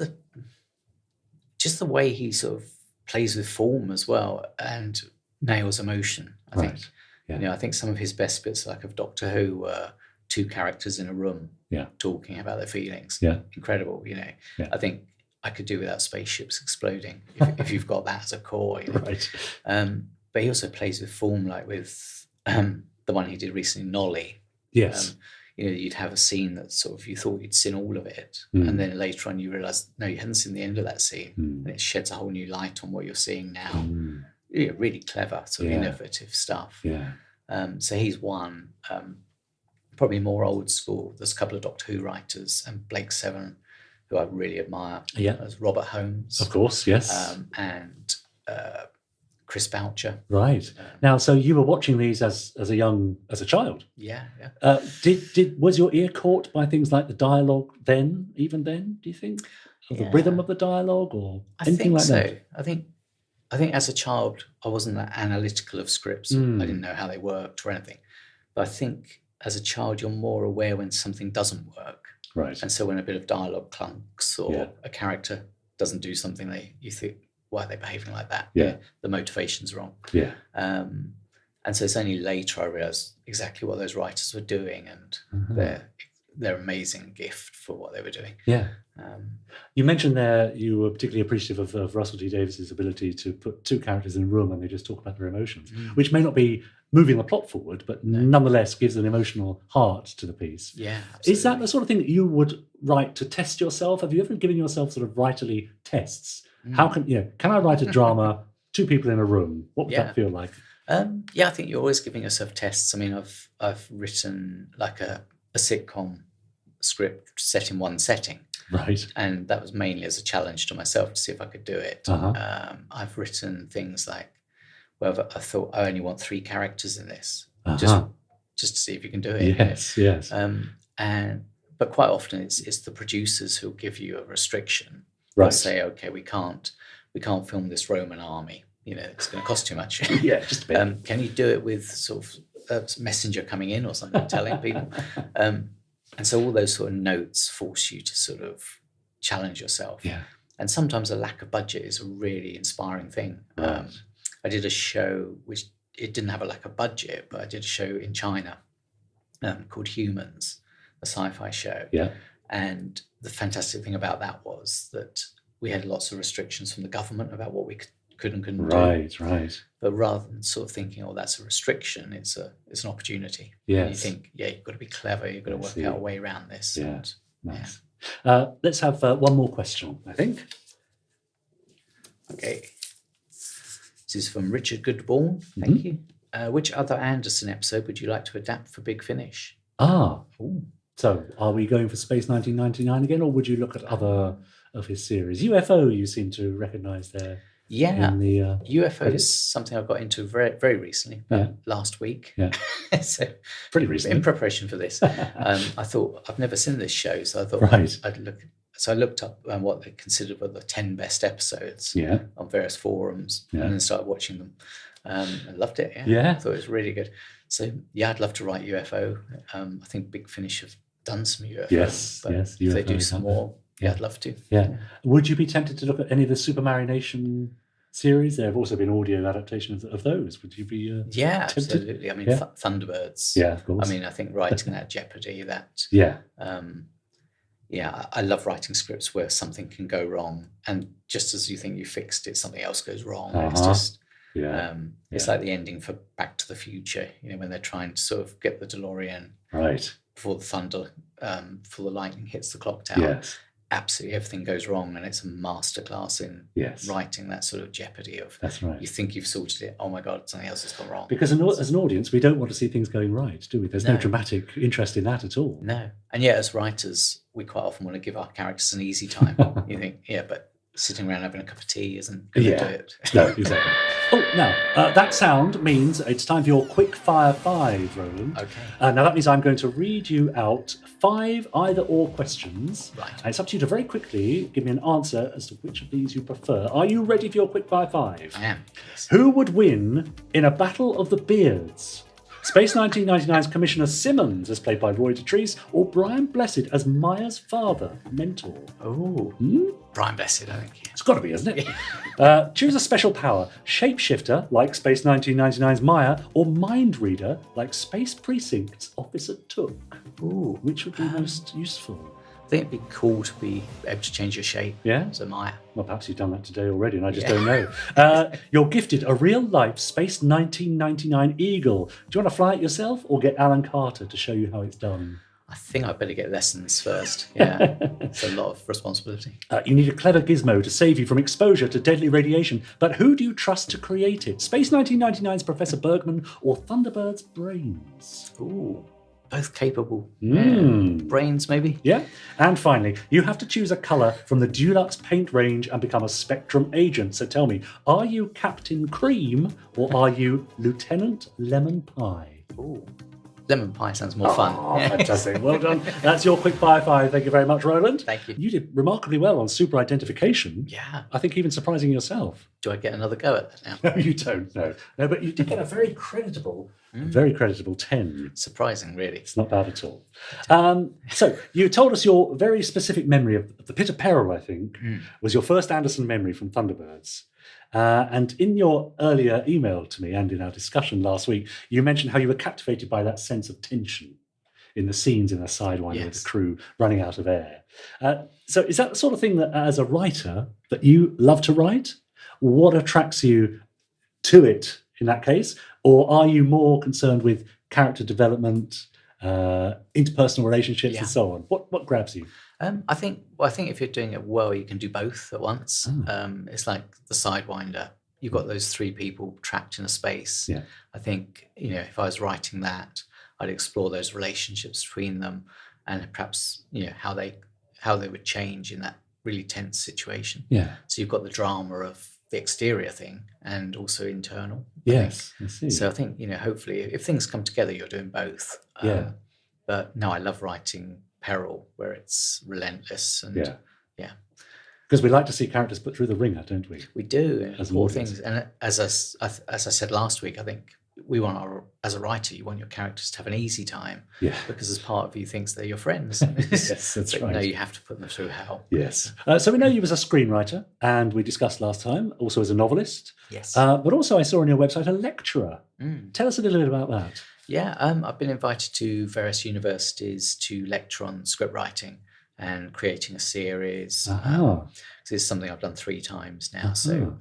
the way he sort of plays with form as well and nails emotion. I think. Yeah. I think some of his best bits, like of Doctor Who, were 2 characters in a room talking about their feelings. Yeah. Incredible, I think I could do without spaceships exploding if you've got that as a core. Right. But he also plays with form, like with the one he did recently, Nolly. Yes. You'd have a scene that sort of you thought you'd seen all of it, and then later on you realise, no, you hadn't seen the end of that scene, and it sheds a whole new light on what you're seeing now. Really clever, sort of innovative stuff. Yeah. So he's one. Probably more old school. There's a couple of Doctor Who writers, and Blake Seven, who I really admire. Yeah. There's Robert Holmes. Of course, yes. And Chris Boucher. Right. Now, so you were watching these as a child. Yeah. Was your ear caught by things like the dialogue even then, do you think? Or the rhythm of the dialogue, or anything like that? I think as a child, I wasn't that analytical of scripts. I didn't know how they worked or anything. But I think as a child, you're more aware when something doesn't work. Right. And so when a bit of dialogue clunks or a character doesn't do something, you think, why are they behaving like that? Yeah. The motivation's wrong. Yeah. And so it's only later I realised exactly what those writers were doing, and their amazing gift for what they were doing. Yeah. You mentioned there you were particularly appreciative of Russell T Davies' ability to put 2 characters in a room and they just talk about their emotions, which may not be moving the plot forward, but nonetheless gives an emotional heart to the piece. Yeah, absolutely. Is that the sort of thing that you would write to test yourself? Have you ever given yourself sort of writerly tests? How can I write a drama, 2 people in a room? What would that feel like? I think you're always giving yourself tests. I mean, I've written like a sitcom script set in one setting. Right. And that was mainly as a challenge to myself to see if I could do it. I've written things like, well, I thought I only want 3 characters in this, just to see if you can do it. Yes. But quite often it's the producers who'll give you a restriction. Right. They'll say, okay, we can't film this Roman army. It's going to cost too much. Just a bit. Can you do it with sort of a messenger coming in or something, telling people? And so all those sort of notes force you to sort of challenge yourself. Yeah. And sometimes a lack of budget is a really inspiring thing. Right. I did a show which it didn't have a lack of budget, but I did a show in China called Humans, a sci-fi show. Yeah. And the fantastic thing about that was that we had lots of restrictions from the government about what we could and couldn't do. Right. But rather than sort of thinking, oh, that's a restriction, it's an opportunity. Yes. And you think, you've got to be clever, you've got to work out a way around this. Yeah. Nice. Let's have one more question, I think. Okay. This is from Richard Goodborn. Thank you. Which other Anderson episode would you like to adapt for Big Finish? Ooh. So are we going for Space 1999 again, or would you look at other of his series? UFO you seem to recognise there. Yeah, UFO credits. is something I got into very, very recently, last week. Yeah, so pretty recently. In preparation for this, I thought I've never seen this show, so I thought I'd look. So I looked up what they considered were the 10 best episodes on various forums, and then started watching them. I loved it. I thought it was really good. So I'd love to write UFO. I think Big Finish have done some UFO. Yes. If they do some more. I'd love to. Yeah. Would you be tempted to look at any of the Supermarination series. There have also been audio adaptations of those. Would you be Yeah, tempted? absolutely. I mean, Yeah. Thunderbirds. Yeah, of course. I mean, I think writing that Jeopardy, that Yeah. I love writing scripts where something can go wrong, and just as you think you fixed it, something else goes wrong. It's just it's like the ending for Back to the Future. You know, when they're trying to sort of get the DeLorean Right. before the lightning hits the clock tower. Yes. Absolutely everything goes wrong, and it's a masterclass in writing that sort of jeopardy of. That's right. You think you've sorted it. Oh my God, something else has gone wrong. Because as an audience, we don't want to see things going right, do we? There's no dramatic interest in that at all. No. And yet, as writers, we quite often want to give our characters an easy time. You think, but sitting around having a cup of tea isn't going to do it. No, exactly. Oh, now, that sound means it's time for your quick fire 5, Roland. Okay. Now, that means I'm going to read you out 5 either-or questions. Right. And it's up to you to very quickly give me an answer as to which of these you prefer. Are you ready for your quick fire 5? I am. Yes. Who would win in a battle of the beards? Space 1999's Commissioner Simmons, as played by Roy Dotrice, or Brian Blessed as Maya's father, mentor? Oh, Brian Blessed, I think. Yeah. It's got to be, isn't it? Choose a special power. Shapeshifter, like Space 1999's Maya, or Mind Reader, like Space Precinct's Officer Took. Ooh. Which would be most useful? I think it'd be cool to be able to change your shape. Yeah? So Maya. Well, perhaps you've done that today already, and I just don't know. You're gifted a real-life Space 1999 Eagle. Do you want to fly it yourself, or get Alan Carter to show you how it's done? I think I'd better get lessons first. Yeah, it's a lot of responsibility. You need a clever gizmo to save you from exposure to deadly radiation, but who do you trust to create it? Space 1999's Professor Bergman or Thunderbird's brains? Ooh, both capable. Yeah. Brains, maybe? Yeah. And finally, you have to choose a colour from the Dulux paint range and become a Spectrum agent. So tell me, are you Captain Cream or are you Lieutenant Lemon Pie? Ooh. Lemon pie sounds more fun. Fantastic. Well done. That's your quick fire 5. Thank you very much, Roland. Thank you. You did remarkably well on super identification. Yeah. I think even surprising yourself. Do I get another go at that now? No, you don't. No, but you did get a very creditable 10. Surprising, really. It's not bad at all. So you told us your very specific memory of the Pit of Peril, I think, was your first Anderson memory from Thunderbirds. And in your earlier email to me and in our discussion last week, you mentioned how you were captivated by that sense of tension in the scenes in the Sidewinder with the crew running out of air. So is that the sort of thing that, as a writer, that you love to write? What attracts you to it in that case? Or are you more concerned with character development, interpersonal relationships, and so on? What grabs you? I think if you're doing it well, you can do both at once. It's like the Sidewinder. You've got those 3 people trapped in a space. Yeah. I think, if I was writing that, I'd explore those relationships between them and perhaps, how they would change in that really tense situation. Yeah. So you've got the drama of the exterior thing and also internal. Yes, I see. So I think, hopefully if things come together, you're doing both. But no, I love writing Peril, where it's relentless and because we like to see characters put through the ringer, don't we? We do, as all things. And as I said last week, I think we want as a writer, you want your characters to have an easy time, because as part of you thinks they're your friends. Yes, that's right. No, you have to put them through hell. Yes. So we know you as a screenwriter, and we discussed last time, also as a novelist. Yes. But also I saw on your website a lecturer. Tell us a little bit about that. Yeah, I've been invited to various universities to lecture on script writing and creating a series. This is something I've done 3 times now. So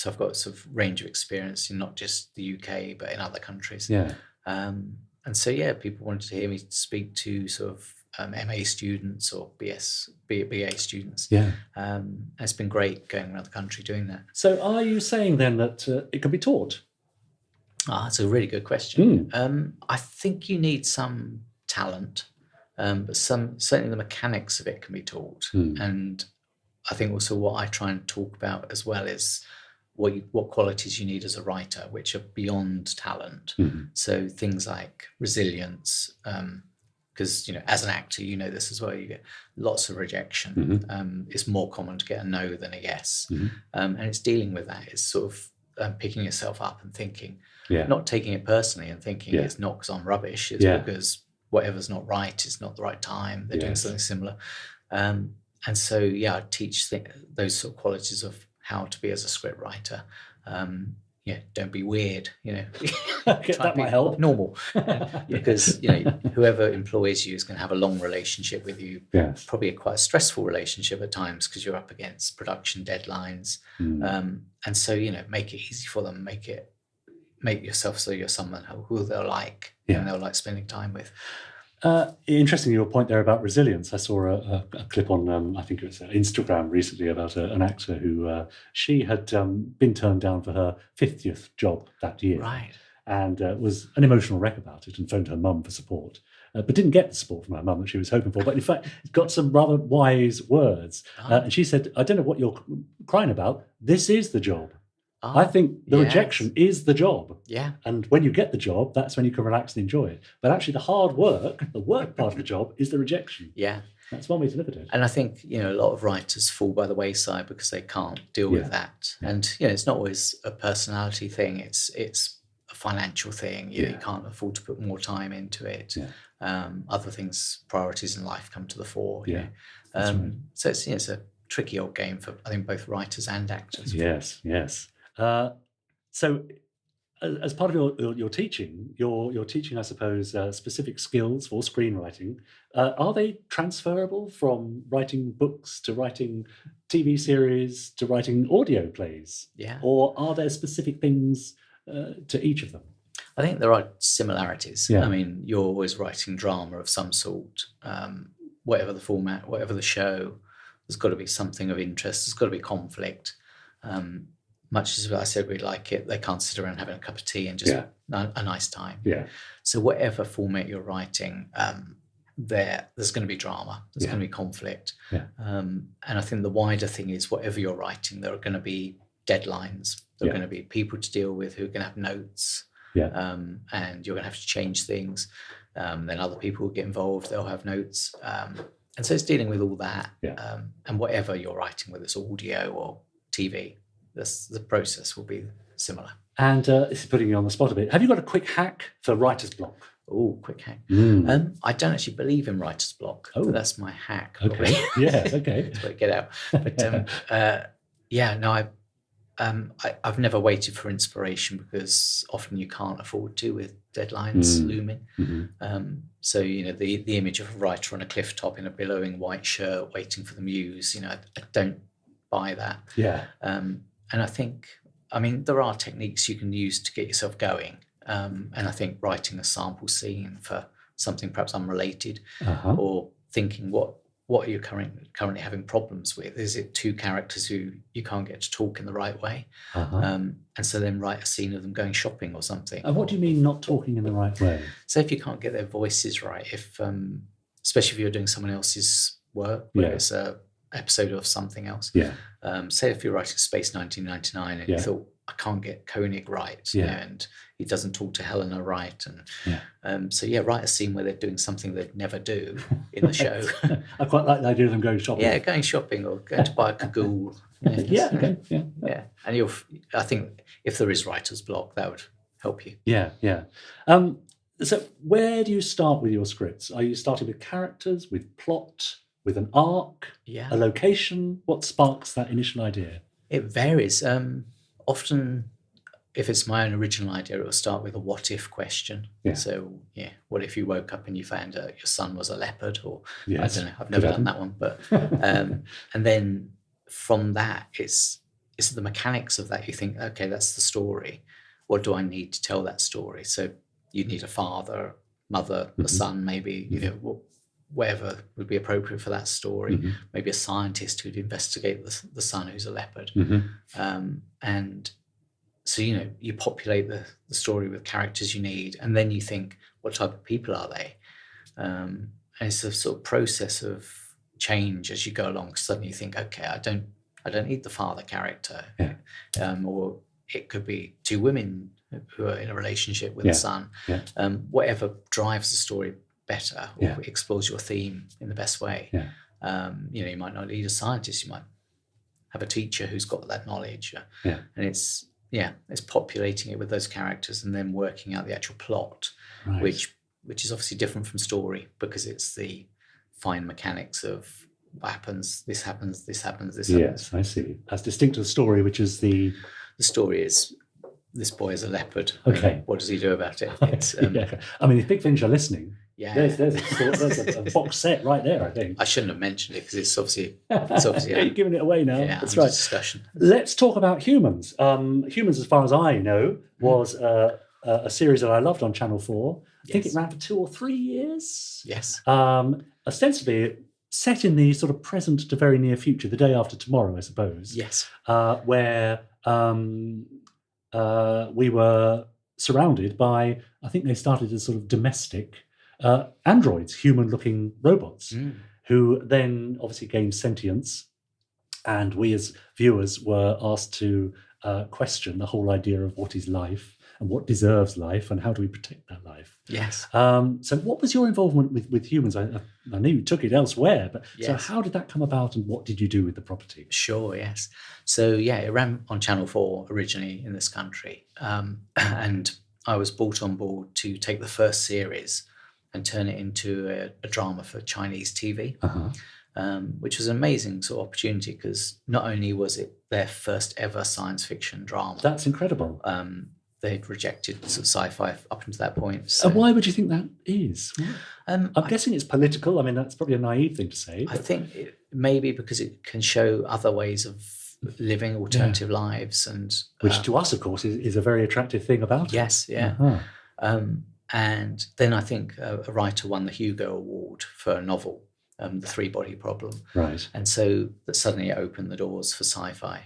I've got a sort of range of experience in not just the UK, but in other countries. Yeah. And so, people wanted to hear me speak to sort of MA students or BA students. Yeah. And it's been great going around the country doing that. So are you saying then that it can be taught? That's a really good question. I think you need some talent, but certainly the mechanics of it can be taught. And I think also what I try and talk about as well is what qualities you need as a writer, which are beyond talent. So things like resilience, because as an actor, this as well. You get lots of rejection. It's more common to get a no than a yes, and it's dealing with that. It's sort of picking yourself up and thinking. Not taking it personally and thinking it's not because I'm rubbish. It's because whatever's not right is not the right time. They're doing something similar. And so, I teach those sort of qualities of how to be as a script writer. Don't be weird, That might help. Normal. Because, whoever employs you is going to have a long relationship with you. Yes. Probably quite a stressful relationship at times because you're up against production deadlines. And so, make it easy for them, make yourself so you're someone who they'll like and they'll like spending time with. Interesting, your point there about resilience. I saw a clip on, I think it was Instagram recently about an actor who she had been turned down for her 50th job that year. Right. And was an emotional wreck about it and phoned her mum for support, but didn't get the support from her mum that she was hoping for. But in fact, got some rather wise words. And she said, I don't know what you're crying about. This is the job. I think the rejection is the job. Yeah. And when you get the job, that's when you can relax and enjoy it. But actually the hard work, the work part of the job is the rejection. Yeah. That's one way to look at it. And I think, a lot of writers fall by the wayside because they can't deal with that. And, it's not always a personality thing. It's a financial thing. You can't afford to put more time into it. Yeah. Other things, priorities in life come to the fore. Yeah. Right. So it's a tricky old game for, I think, both writers and actors. Yes. So as part of your teaching, you're teaching, I suppose, specific skills for screenwriting. Are they transferable from writing books to writing TV series to writing audio plays? Yeah. Or are there specific things to each of them? I think there are similarities. Yeah. I mean, you're always writing drama of some sort, whatever the format, whatever the show. There's got to be something of interest. There's got to be conflict. Much as I said we like it, they can't sit around having a cup of tea and just a nice time. Yeah. So whatever format you're writing, there's going to be drama. There's going to be conflict. Yeah. And I think the wider thing is whatever you're writing, there are going to be deadlines. There are going to be people to deal with who are going to have notes. Yeah. And you're going to have to change things. Then other people will get involved. They'll have notes. And so it's dealing with all that. Yeah. And whatever you're writing, whether it's audio or TV, the process will be similar. And this is putting you on the spot a bit. Have you got a quick hack for writer's block? Oh, quick hack. I don't actually believe in writer's block. Oh. But that's my hack. Okay. Yeah, okay. To get out. But I've never waited for inspiration because often you can't afford to with deadlines looming. Mm-hmm. So, the image of a writer on a cliff top in a billowing white shirt waiting for the muse, I don't buy that. Yeah. And I think, there are techniques you can use to get yourself going. And I think writing a sample scene for something perhaps unrelated or thinking what are you currently having problems with? Is it two characters who you can't get to talk in the right way? And so then write a scene of them going shopping or something. And what do you mean not talking in the right way? So if you can't get their voices right, especially if you're doing someone else's work, whether it's a episode of something else. Yeah. Say if you're writing Space 1999 and you thought, I can't get Koenig right, and he doesn't talk to Helena right, and write a scene where they're doing something they'd never do in the show. I quite like the idea of them going shopping. Yeah, going shopping or going to buy a cagoule. Yeah. And I think if there is writer's block, that would help you. Yeah. So where do you start with your scripts? Are you starting with characters, with plot, with an arc, a location? What sparks that initial idea? It varies. Often, if it's my own original idea, it will start with a what if question. Yeah. So, what if you woke up and you found out your son was a leopard? Or yes. I don't know, I've never done that one. But and then from that, it's the mechanics of that. You think, okay, that's the story. What do I need to tell that story? So you need a father, mother, a son, maybe, whatever would be appropriate for that story. Maybe a scientist who'd investigate the son who's a leopard. And so, you populate the story with characters you need, and then you think, what type of people are they? And it's a sort of process of change as you go along. Suddenly you think, okay, I don't need the father character. Or it could be two women who are in a relationship with a son. Whatever drives the story better or explores your theme in the best way. You might not need a scientist, you might have a teacher who's got that knowledge. And it's populating it with those characters and then working out the actual plot, which is obviously different from story because it's the fine mechanics of what happens, this happens, this happens, this Yes, happens. I see. As distinct to the story, which is the story is this boy is a leopard. Okay. What does he do about it? It's, yeah. I mean, if Big Finish are listening, yeah. there's a box set right there, I think. I shouldn't have mentioned it because it's obviously yeah, you're giving it away now. Yeah, That's under right. discussion. Let's talk about Humans. Humans, as far as I know, was a series that I loved on Channel 4. I think it ran for 2 or 3 years. Yes. Ostensibly set in the sort of present to very near future, the day after tomorrow, I suppose. Yes. Where we were surrounded by, I think they started as sort of domestic androids, human-looking robots, who then obviously gained sentience. And we as viewers were asked to question the whole idea of what is life and what deserves life and how do we protect that life. Yes. So what was your involvement with Humans? I knew you took it elsewhere, but Yes. so how did that come about and what did you do with the property? Sure, yes. So, yeah, it ran on Channel 4 originally in this country. And I was brought on board to take the first series and turn it into a drama for Chinese TV, which was an amazing sort of opportunity because not only was it their first ever science fiction drama. That's incredible. They'd rejected sort of sci-fi up until that point. So, And why would you think that is? I'm I guessing it's political. I mean, that's probably a naive thing to say. I think maybe because it can show other ways of living alternative lives. And which to us, of course, is a very attractive thing about it. yes, yeah. And then I think a writer won the Hugo Award for a novel, The Three-Body Problem. Right. And so that suddenly it opened the doors for sci-fi.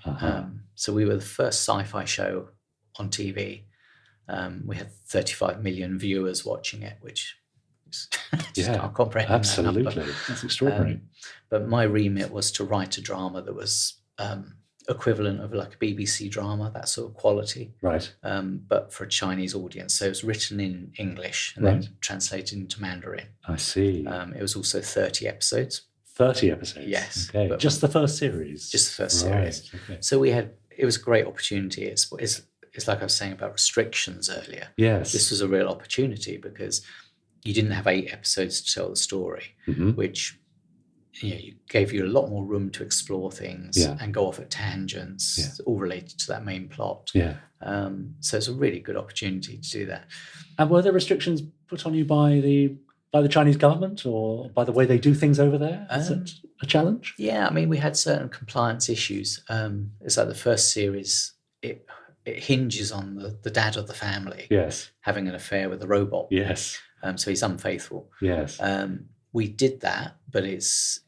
So we were the first sci-fi show on TV. We had 35 million viewers watching it, which just can't comprehend absolutely. that number. That's extraordinary. But my remit was to write a drama that was equivalent of like a BBC drama, that sort of quality. Right. But for a Chinese audience. So it was written in English and then translated into Mandarin. I see. It was also 30 episodes. 30 episodes? Yes. Okay. But Just the first series? Just the first series. Okay. So it was a great opportunity. It's like I was saying about restrictions earlier. Yes. This was a real opportunity because you didn't have 8 episodes to tell the story, which gave you a lot more room to explore things and go off at tangents, all related to that main plot. Yeah. So it's a really good opportunity to do that. And were there restrictions put on you by the Chinese government or by the way they do things over there? Is it a challenge? Yeah, I mean, we had certain compliance issues. It's like the first series, it hinges on the dad of the family having an affair with a robot. Yes. So he's unfaithful. Yes. We did that, but it's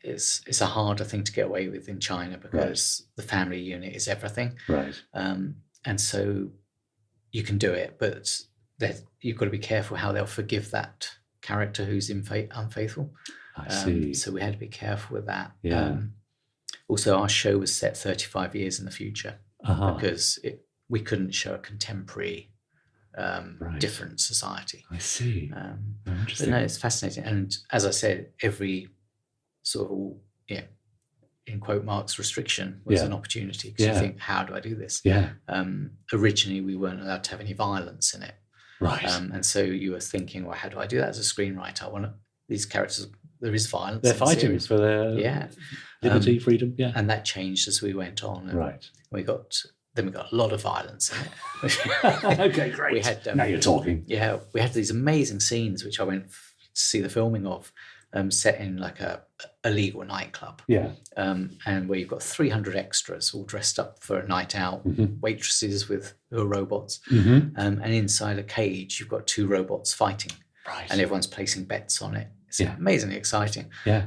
a harder thing to get away with in China because the family unit is everything. Right. And so you can do it, but you've got to be careful how they'll forgive that character who's unfaithful. I see. So we had to be careful with that. Yeah. Also, our show was set 35 years in the future because we couldn't show a contemporary different society. I see. Interesting. But no, it's fascinating. And as I said, every sort of, in quote marks, restriction was an opportunity because you think, how do I do this? Yeah. Originally, we weren't allowed to have any violence in it. Right. And so you were thinking, well, how do I do that as a screenwriter? I want these characters, there is violence. They're fighting for their liberty, freedom. Yeah. And that changed as we went on. And right. We got a lot of violence in it. Okay, great. We had, now you're talking. Yeah, we had these amazing scenes, which I went to see the filming of, set in like a legal nightclub. Yeah. And where you've got 300 extras all dressed up for a night out, waitresses who are robots. And inside a cage, you've got 2 robots fighting. Right. And everyone's placing bets on it. It's amazingly exciting. Yeah.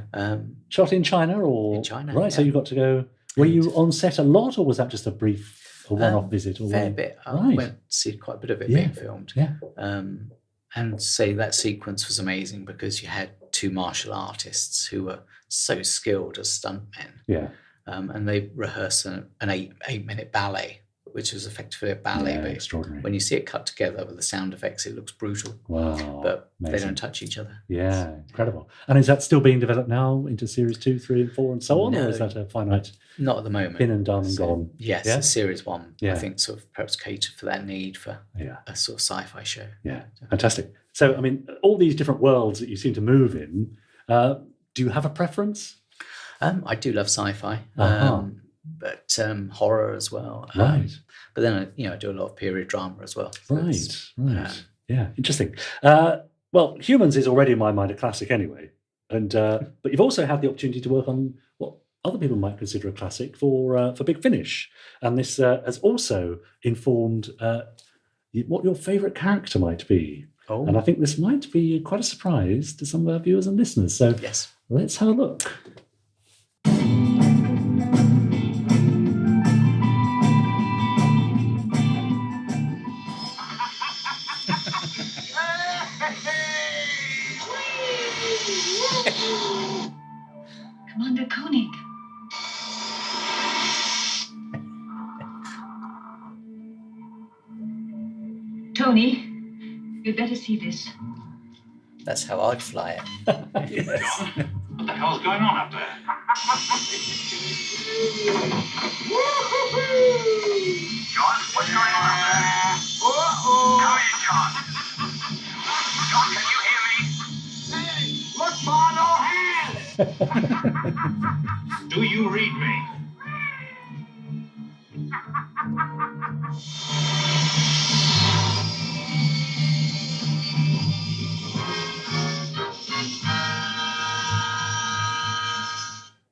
Shot in China or? In China. Right, so you got to go. Were you on set a lot or was that just a one-off visit? Or fair bit. I went to see quite a bit of it being filmed. Yeah. And say that sequence was amazing because you had 2 martial artists who were so skilled as stuntmen. Yeah. And they rehearsed an 8-minute ballet, which was effectively a ballet. Yeah, but extraordinary. When you see it cut together with the sound effects, it looks brutal. Wow. But amazing. they don't touch each other. Yeah, incredible. And is that still being developed now into series 2, 3, and 4 and so on? No, or is that a finite? Not at the moment. Been and done and gone? Yes, series 1, I think sort of perhaps catered for that need for a sort of sci-fi show. Yeah, fantastic. So, I mean, all these different worlds that you seem to move in, do you have a preference? I do love sci-fi, but horror as well. Right. But then I do a lot of period drama as well. So Right. Yeah, interesting. Well, Humans is already in my mind a classic anyway, and but you've also had the opportunity to work on what other people might consider a classic for Big Finish, and this has also informed what your favourite character might be. Oh. And I think this might be quite a surprise to some of our viewers and listeners. So yes, let's have a look. Commander Koenig. Tony, you'd better see this. That's how I'd fly it. Yes. What the hell's going on up there? John, what's going on up there? Come in, John. John, can you hear me? Hey, look, Ma, no hands! Do you read me?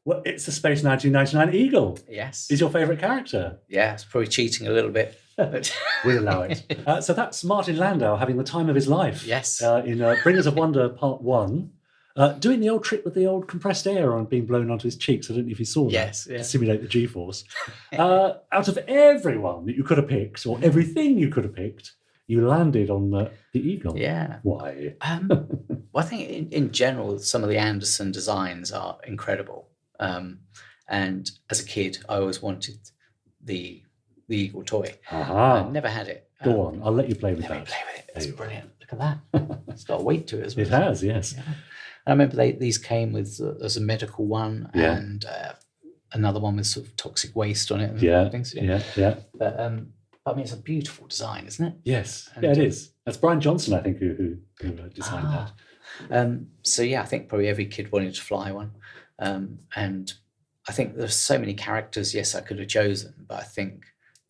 Well, it's the Space 1999 Eagle. Yes. Is your favourite character? Yeah, it's probably cheating a little bit, but We'll allow it. So that's Martin Landau having the time of his life. Yes. In Bringers of Wonder Part 1, doing the old trick with the old compressed air on being blown onto his cheeks. I don't know if you saw that. Yes, yeah. To simulate the G-force. Out of everyone that you could have picked, or everything you could have picked, you landed on the Eagle. Yeah. Why? Well, I think in general, some of the Anderson designs are incredible. And as a kid, I always wanted the Eagle toy. I never had it. Go on, I'll let you play with Let me that. play with it. It's brilliant. Look at that. It's got a weight to it as well. It has, yes. Yeah. I remember these came with there's a medical one and another one with sort of toxic waste on it. And things. Yeah. But I mean, it's a beautiful design, isn't it? Yes, And, it is. That's Brian Johnson, I think, who designed that. So yeah, I think probably every kid wanted to fly one. And I think there's so many characters, yes, I could have chosen, but I think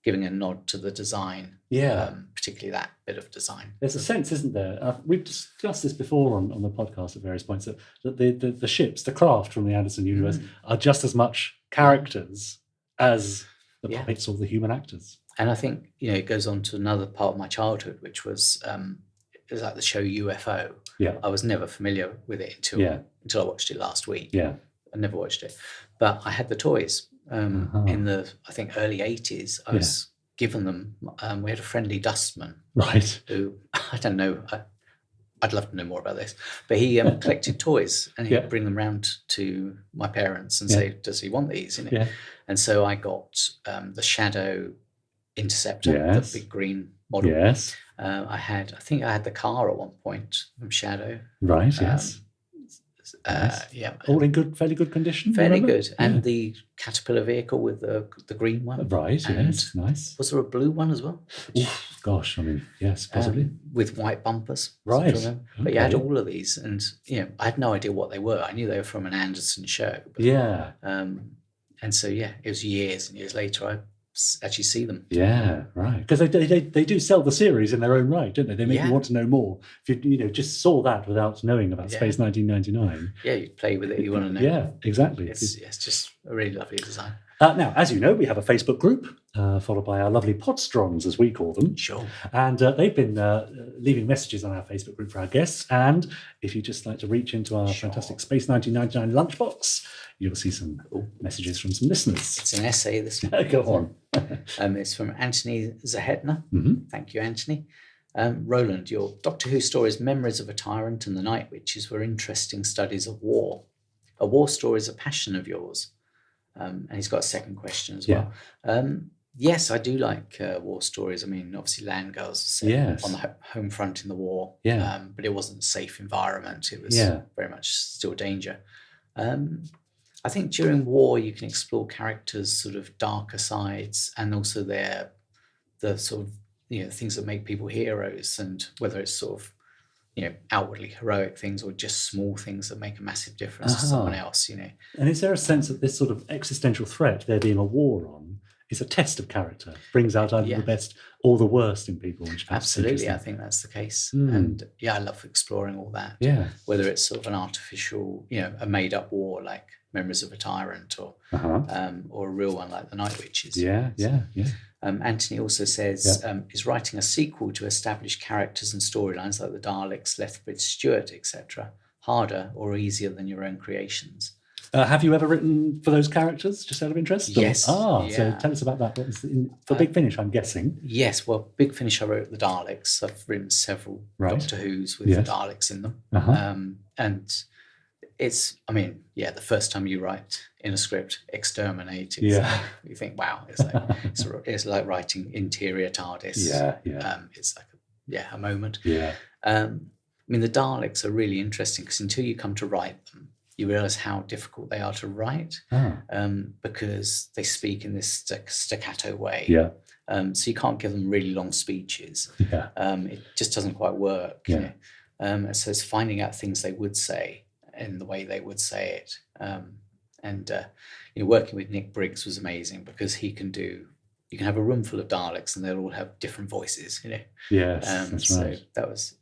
giving a nod to the design, particularly that bit of design. There's a sense, isn't there? We've discussed this before on the podcast at various points, that the ships, the craft from the Anderson universe are just as much characters as the puppets or the human actors. And I think, it goes on to another part of my childhood, which was it was like the show UFO. Yeah. I was never familiar with it until I watched it last week. Yeah. I never watched it. But I had the toys. In the, I think, early 80s. I was given them. We had a friendly dustman. Right. Who, I don't know, I'd love to know more about this. But he collected toys and he'd bring them round to my parents and say, does he want these? Yeah. And so I got the Shadow Interceptor, the big green model. Yes. I think I had the car at one point from Shadow. Right, yes. All in fairly good condition? Fairly good. And the Caterpillar vehicle with the green one. Right, and yes, nice. Was there a blue one as well? Oof, gosh, I mean, yes, possibly. With white bumpers. Right. But you had all of these and, I had no idea what they were. I knew they were from an Anderson show. But, and so, it was years and years later I actually see them. Yeah, right. Because they do sell the series in their own right, don't they? They make you want to know more. If you just saw that without knowing about Space 1999. Yeah, you play with it, you want to know. Yeah, exactly. It's just a really lovely design. Now, as you know, we have a Facebook group, followed by our lovely Podstrongs, as we call them. Sure. And they've been leaving messages on our Facebook group for our guests. And if you just like to reach into our fantastic Space 1999 lunchbox, you'll see some messages from some listeners. It's an essay this week. Go on. It's from Anthony Zahetner. Mm-hmm. Thank you, Anthony. Roland, your Doctor Who stories, Memories of a Tyrant and the Night Witches, were interesting studies of war. A war story is a passion of yours. And he's got a second question as well. Yes, I do like war stories. I mean, obviously Land Girls set on the home front in the war. Yeah. But it wasn't a safe environment. It was very much still danger. I think during war you can explore characters' sort of darker sides and also the sort of things that make people heroes, and whether it's sort of outwardly heroic things or just small things that make a massive difference to someone else, And is there a sense that this sort of existential threat, there being a war on, is a test of character, brings out either the best or the worst in people? Which absolutely, I think that's the case. And I love exploring all that. Yeah. Whether it's sort of an artificial, a made-up war like Memories of a Tyrant, or a real one like The Night Witches. Yeah. Anthony also says, is writing a sequel to established characters and storylines like the Daleks, Lethbridge Stewart, etc., harder or easier than your own creations? Have you ever written for those characters, just out of interest? Yes. So tell us about that. What was for Big Finish, I'm guessing. Yes, well, Big Finish, I wrote the Daleks. I've written several Doctor Who's with the Daleks in them. And it's, the first time you write in a script, exterminate, you think, wow, it's like writing interior TARDIS. It's like a moment. The Daleks are really interesting because until you come to write them, you realise how difficult they are to write because they speak in this staccato way. So you can't give them really long speeches. It just doesn't quite work. So it's finding out things they would say in the way they would say it. Working with Nick Briggs was amazing because you can have a room full of Daleks and they'll all have different voices, That's right.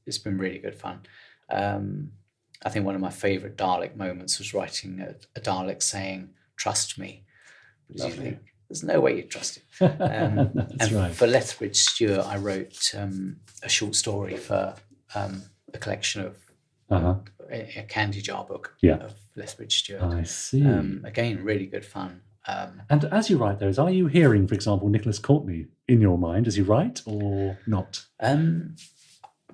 It's been really good fun. I think one of my favourite Dalek moments was writing a Dalek saying, "Trust me." Because you think, there's no way you'd trust him. For Lethbridge Stewart, I wrote a short story for a collection of a candy jar book of Lethbridge Stewart. I see. Again, really good fun. And as you write those, are you hearing, for example, Nicholas Courtney in your mind as you write, or not?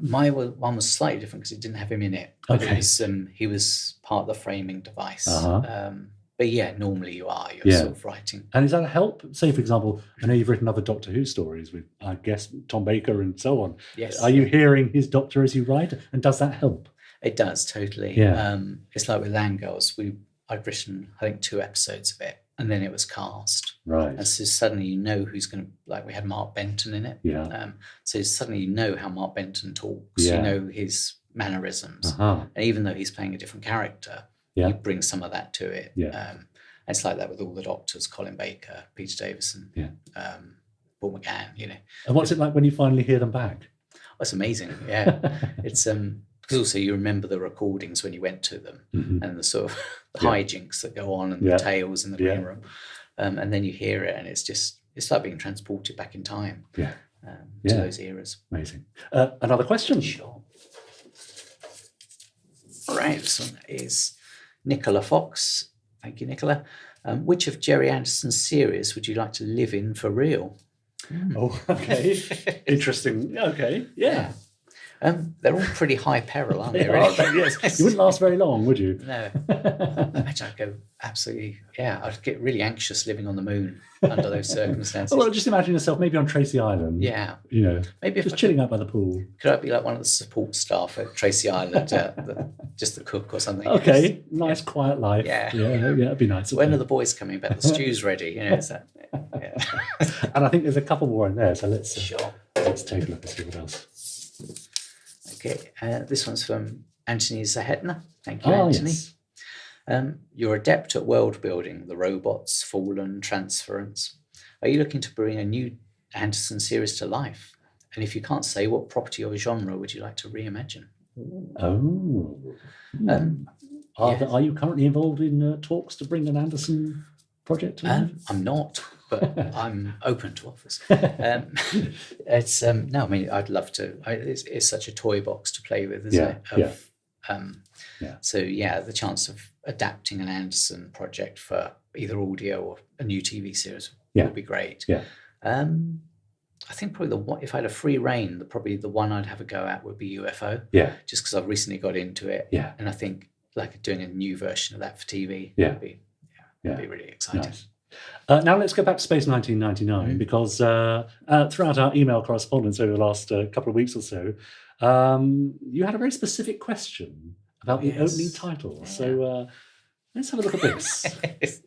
My one was slightly different because it didn't have him in it. But it was, he was part of the framing device. But normally you're sort of writing. And is that a help? Say, for example, I know you've written other Doctor Who stories with, I guess, Tom Baker and so on. Yes. Are you hearing his Doctor as you write? And does that help? It does, totally. Yeah. It's like with Land Girls. I'd written, I think, 2 episodes of it, and then it was cast. Right. And so suddenly you know who's going to, like we had Mark Benton in it. Yeah. So suddenly you know how Mark Benton talks. Yeah. You know his mannerisms. And even though he's playing a different character, you bring some of that to it. Yeah. It's like that with all the Doctors, Colin Baker, Peter Davison, Paul McGann, And what's it like when you finally hear them back? It's amazing, yeah. It's because also you remember the recordings when you went to them and the sort of the hijinks that go on and the tales in the green room. And then you hear it and it's like being transported back in time to those eras. Amazing. Another question? Sure. All right, this one is Nicola Fox. Thank you, Nicola. Which of Gerry Anderson's series would you like to live in for real? Oh, okay. Interesting. Okay, yeah. They're all pretty high peril, aren't they? Really? Yes. You wouldn't last very long, would you? No. Imagine I'd go absolutely, I'd get really anxious living on the moon under those circumstances. Well, just imagine yourself maybe on Tracy Island. Yeah. Maybe just chilling out by the pool. Could I be like one of the support staff at Tracy Island, just the cook or something? Okay, nice quiet life. Yeah. That'd be nice. When are the boys coming back? The stew's ready. It's that. And I think there's a couple more in there, so let's take a look and see what else. Okay, this one's from Anthony Zahetner. Thank you, Anthony. Yes. You're adept at world building, the robots, Fallen, Transference. Are you looking to bring a new Anderson series to life? And if you can't say, what property or genre would you like to reimagine? Are you currently involved in talks to bring an Anderson project to life? I'm not, but I'm open to offers. I'd love to. It's such a toy box to play with, isn't it? So the chance of adapting an Anderson project for either audio or a new TV series would be great. I think probably if I had a free reign, probably the one I'd have a go at would be UFO. Just because I've recently got into it. And I think like doing a new version of that for TV would be really exciting. Nice. Now let's go back to Space 1999 because throughout our email correspondence over the last couple of weeks or so, you had a very specific question about the opening title. Yeah. So let's have a look at this.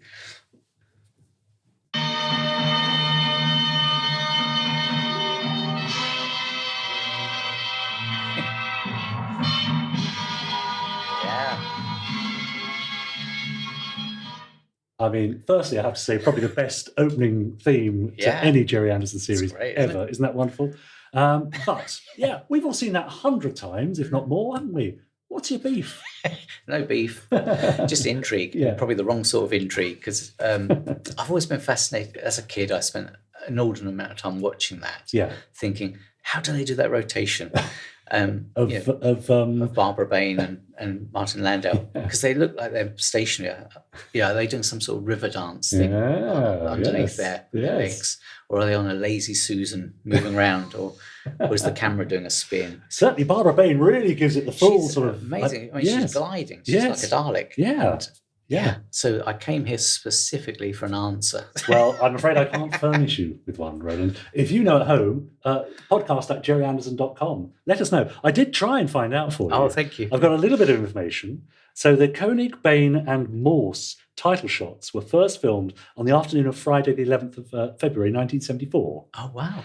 I mean, firstly, I have to say, probably the best opening theme to any Gerry Anderson series ever. Isn't that wonderful? But, yeah, we've all seen that 100 times, if not more, haven't we? What's your beef? No beef, just intrigue. Probably the wrong sort of intrigue, because I've always been fascinated. As a kid, I spent an inordinate amount of time watching that, thinking, how do they do that rotation? Of Barbara Bain and Martin Landau, because they look like they're stationary. Are they doing some sort of river dance thing underneath their legs, or are they on a lazy Susan moving around, or is the camera doing a spin? Certainly, Barbara Bain really gives it the full sort of amazing. I mean, she's gliding. She's like a Dalek. Yeah. So I came here specifically for an answer. Well, I'm afraid I can't furnish you with one, Roland. If you know at home, podcast@gerryanderson.com. Let us know. I did try and find out for you. Oh, thank you. I've got a little bit of information. So the Koenig, Bain and Morse title shots were first filmed on the afternoon of Friday, the 11th of February, 1974. Oh, wow.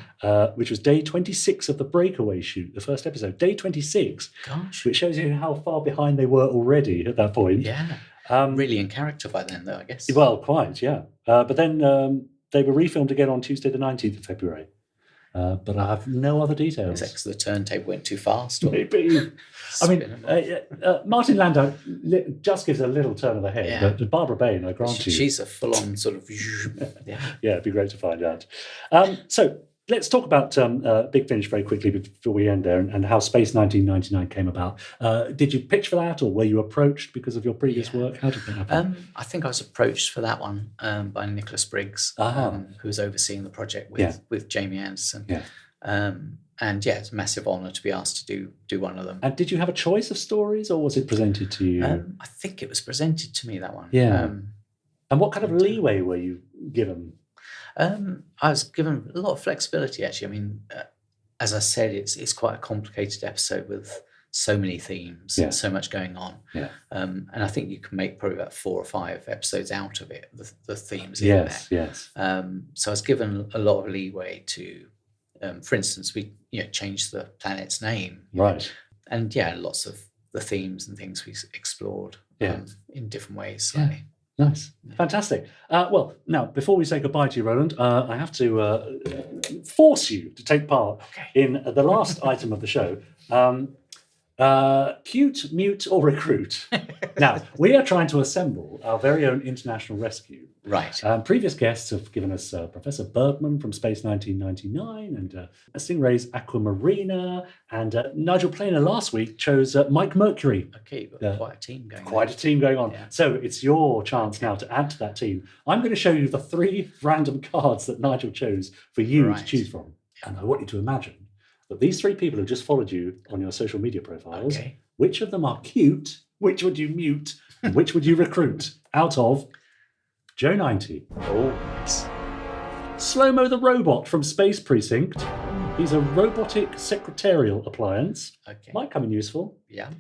Which was day 26 of the breakaway shoot, the first episode. Day 26. Gosh. Which shows you how far behind they were already at that point. Yeah. Really in character by then, though, I guess. Well, quite, yeah. But then they were refilmed again on Tuesday, the 19th of February. But I have no other details. Is that because the turntable went too fast? Or? Maybe. I mean, Martin Landau just gives a little turn of the head, but Barbara Bain, I grant you. She's a full-on sort of... Yeah, it'd be great to find out. So let's talk about Big Finish very quickly before we end there, and how Space 1999 came about. Did you pitch for that, or were you approached because of your previous work? How did that happen? I think I was approached for that one by Nicholas Briggs, who was overseeing the project with Jamie Anderson. Yeah. And it's a massive honour to be asked to do one of them. And did you have a choice of stories, or was it presented to you? I think it was presented to me, that one. Yeah. And what kind of leeway were you given? I was given a lot of flexibility, actually. I mean, as I said, it's quite a complicated episode with so many themes and so much going on. Yeah. And I think you can make probably about 4 or 5 episodes out of it, the themes in there. Yes. So I was given a lot of leeway to, for instance, we changed the planet's name. Right. And lots of the themes and things we explored in different ways slightly. Nice. Fantastic. Well, now, before we say goodbye to you, Roland, I have to force you to take part in the last item of the show. Cute, mute, or recruit. Now, we are trying to assemble our very own international rescue. Right. Previous guests have given us Professor Bergman from Space 1999 and Stingray's Aquamarina, and Nigel Planer last week chose Mike Mercury. Okay, you've got quite a team going on. Quite a team going on. Yeah. So it's your chance now to add to that team. I'm going to show you the 3 random cards that Nigel chose for you to choose from. And I want you to imagine that these 3 people have just followed you on your social media profiles. Okay. Which of them are cute? Which would you mute? And which would you recruit out of Joe 90? Oh, yes. Slow-Mo the Robot from Space Precinct. He's a robotic secretarial appliance. Okay. Might come in useful. Yeah.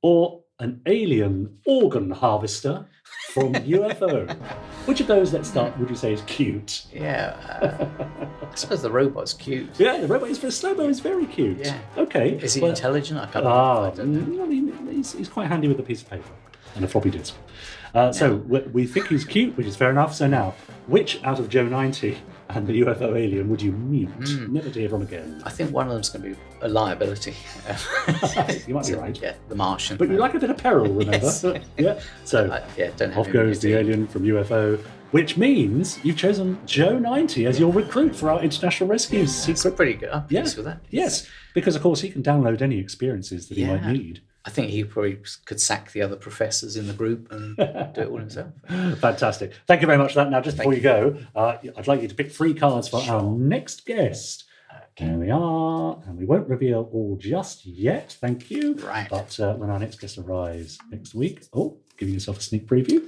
Or an alien organ harvester from UFO. Which of those, let's start, would you say is cute? Yeah. I suppose the robot's cute. Yeah, the robot is Slow-Mo is very cute. Yeah. Okay. Is he intelligent? I don't know. He's quite handy with a piece of paper and a floppy disk. So we think he's cute, which is fair enough. So now, which out of Joe 90 and the UFO alien would you mute? Never to hear from again. I think one of them's going to be a liability. You might be right. Yeah, the Martian. But you like a bit of peril, remember? Yes. Yeah. So off goes the alien from UFO, which means you've chosen Joe 90 as your recruit for our international rescue secret. That's pretty good. I'm pleased with that. Yes, because of course he can download any experiences that he might need. I think he probably could sack the other professors in the group and do it all himself. Fantastic. Thank you very much for that. Now, just before you go, I'd like you to pick 3 cards for our next guest. Okay. There we are. And we won't reveal all just yet. Thank you. Right. But when our next guest arrives next week, giving yourself a sneak preview,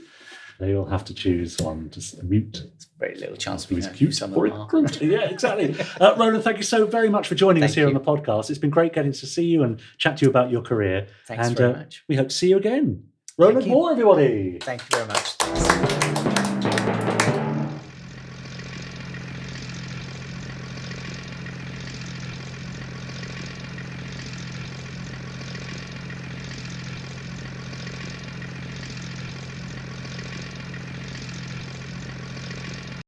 they will have to choose one to mute. It's very little chance we know cute some or of them are. recruit. Yeah, exactly. Roland, thank you so very much for joining us here on the podcast. It's been great getting to see you and chat to you about your career. Thanks very much. We hope to see you again. Roland Moore, everybody. Thank you very much. Thanks.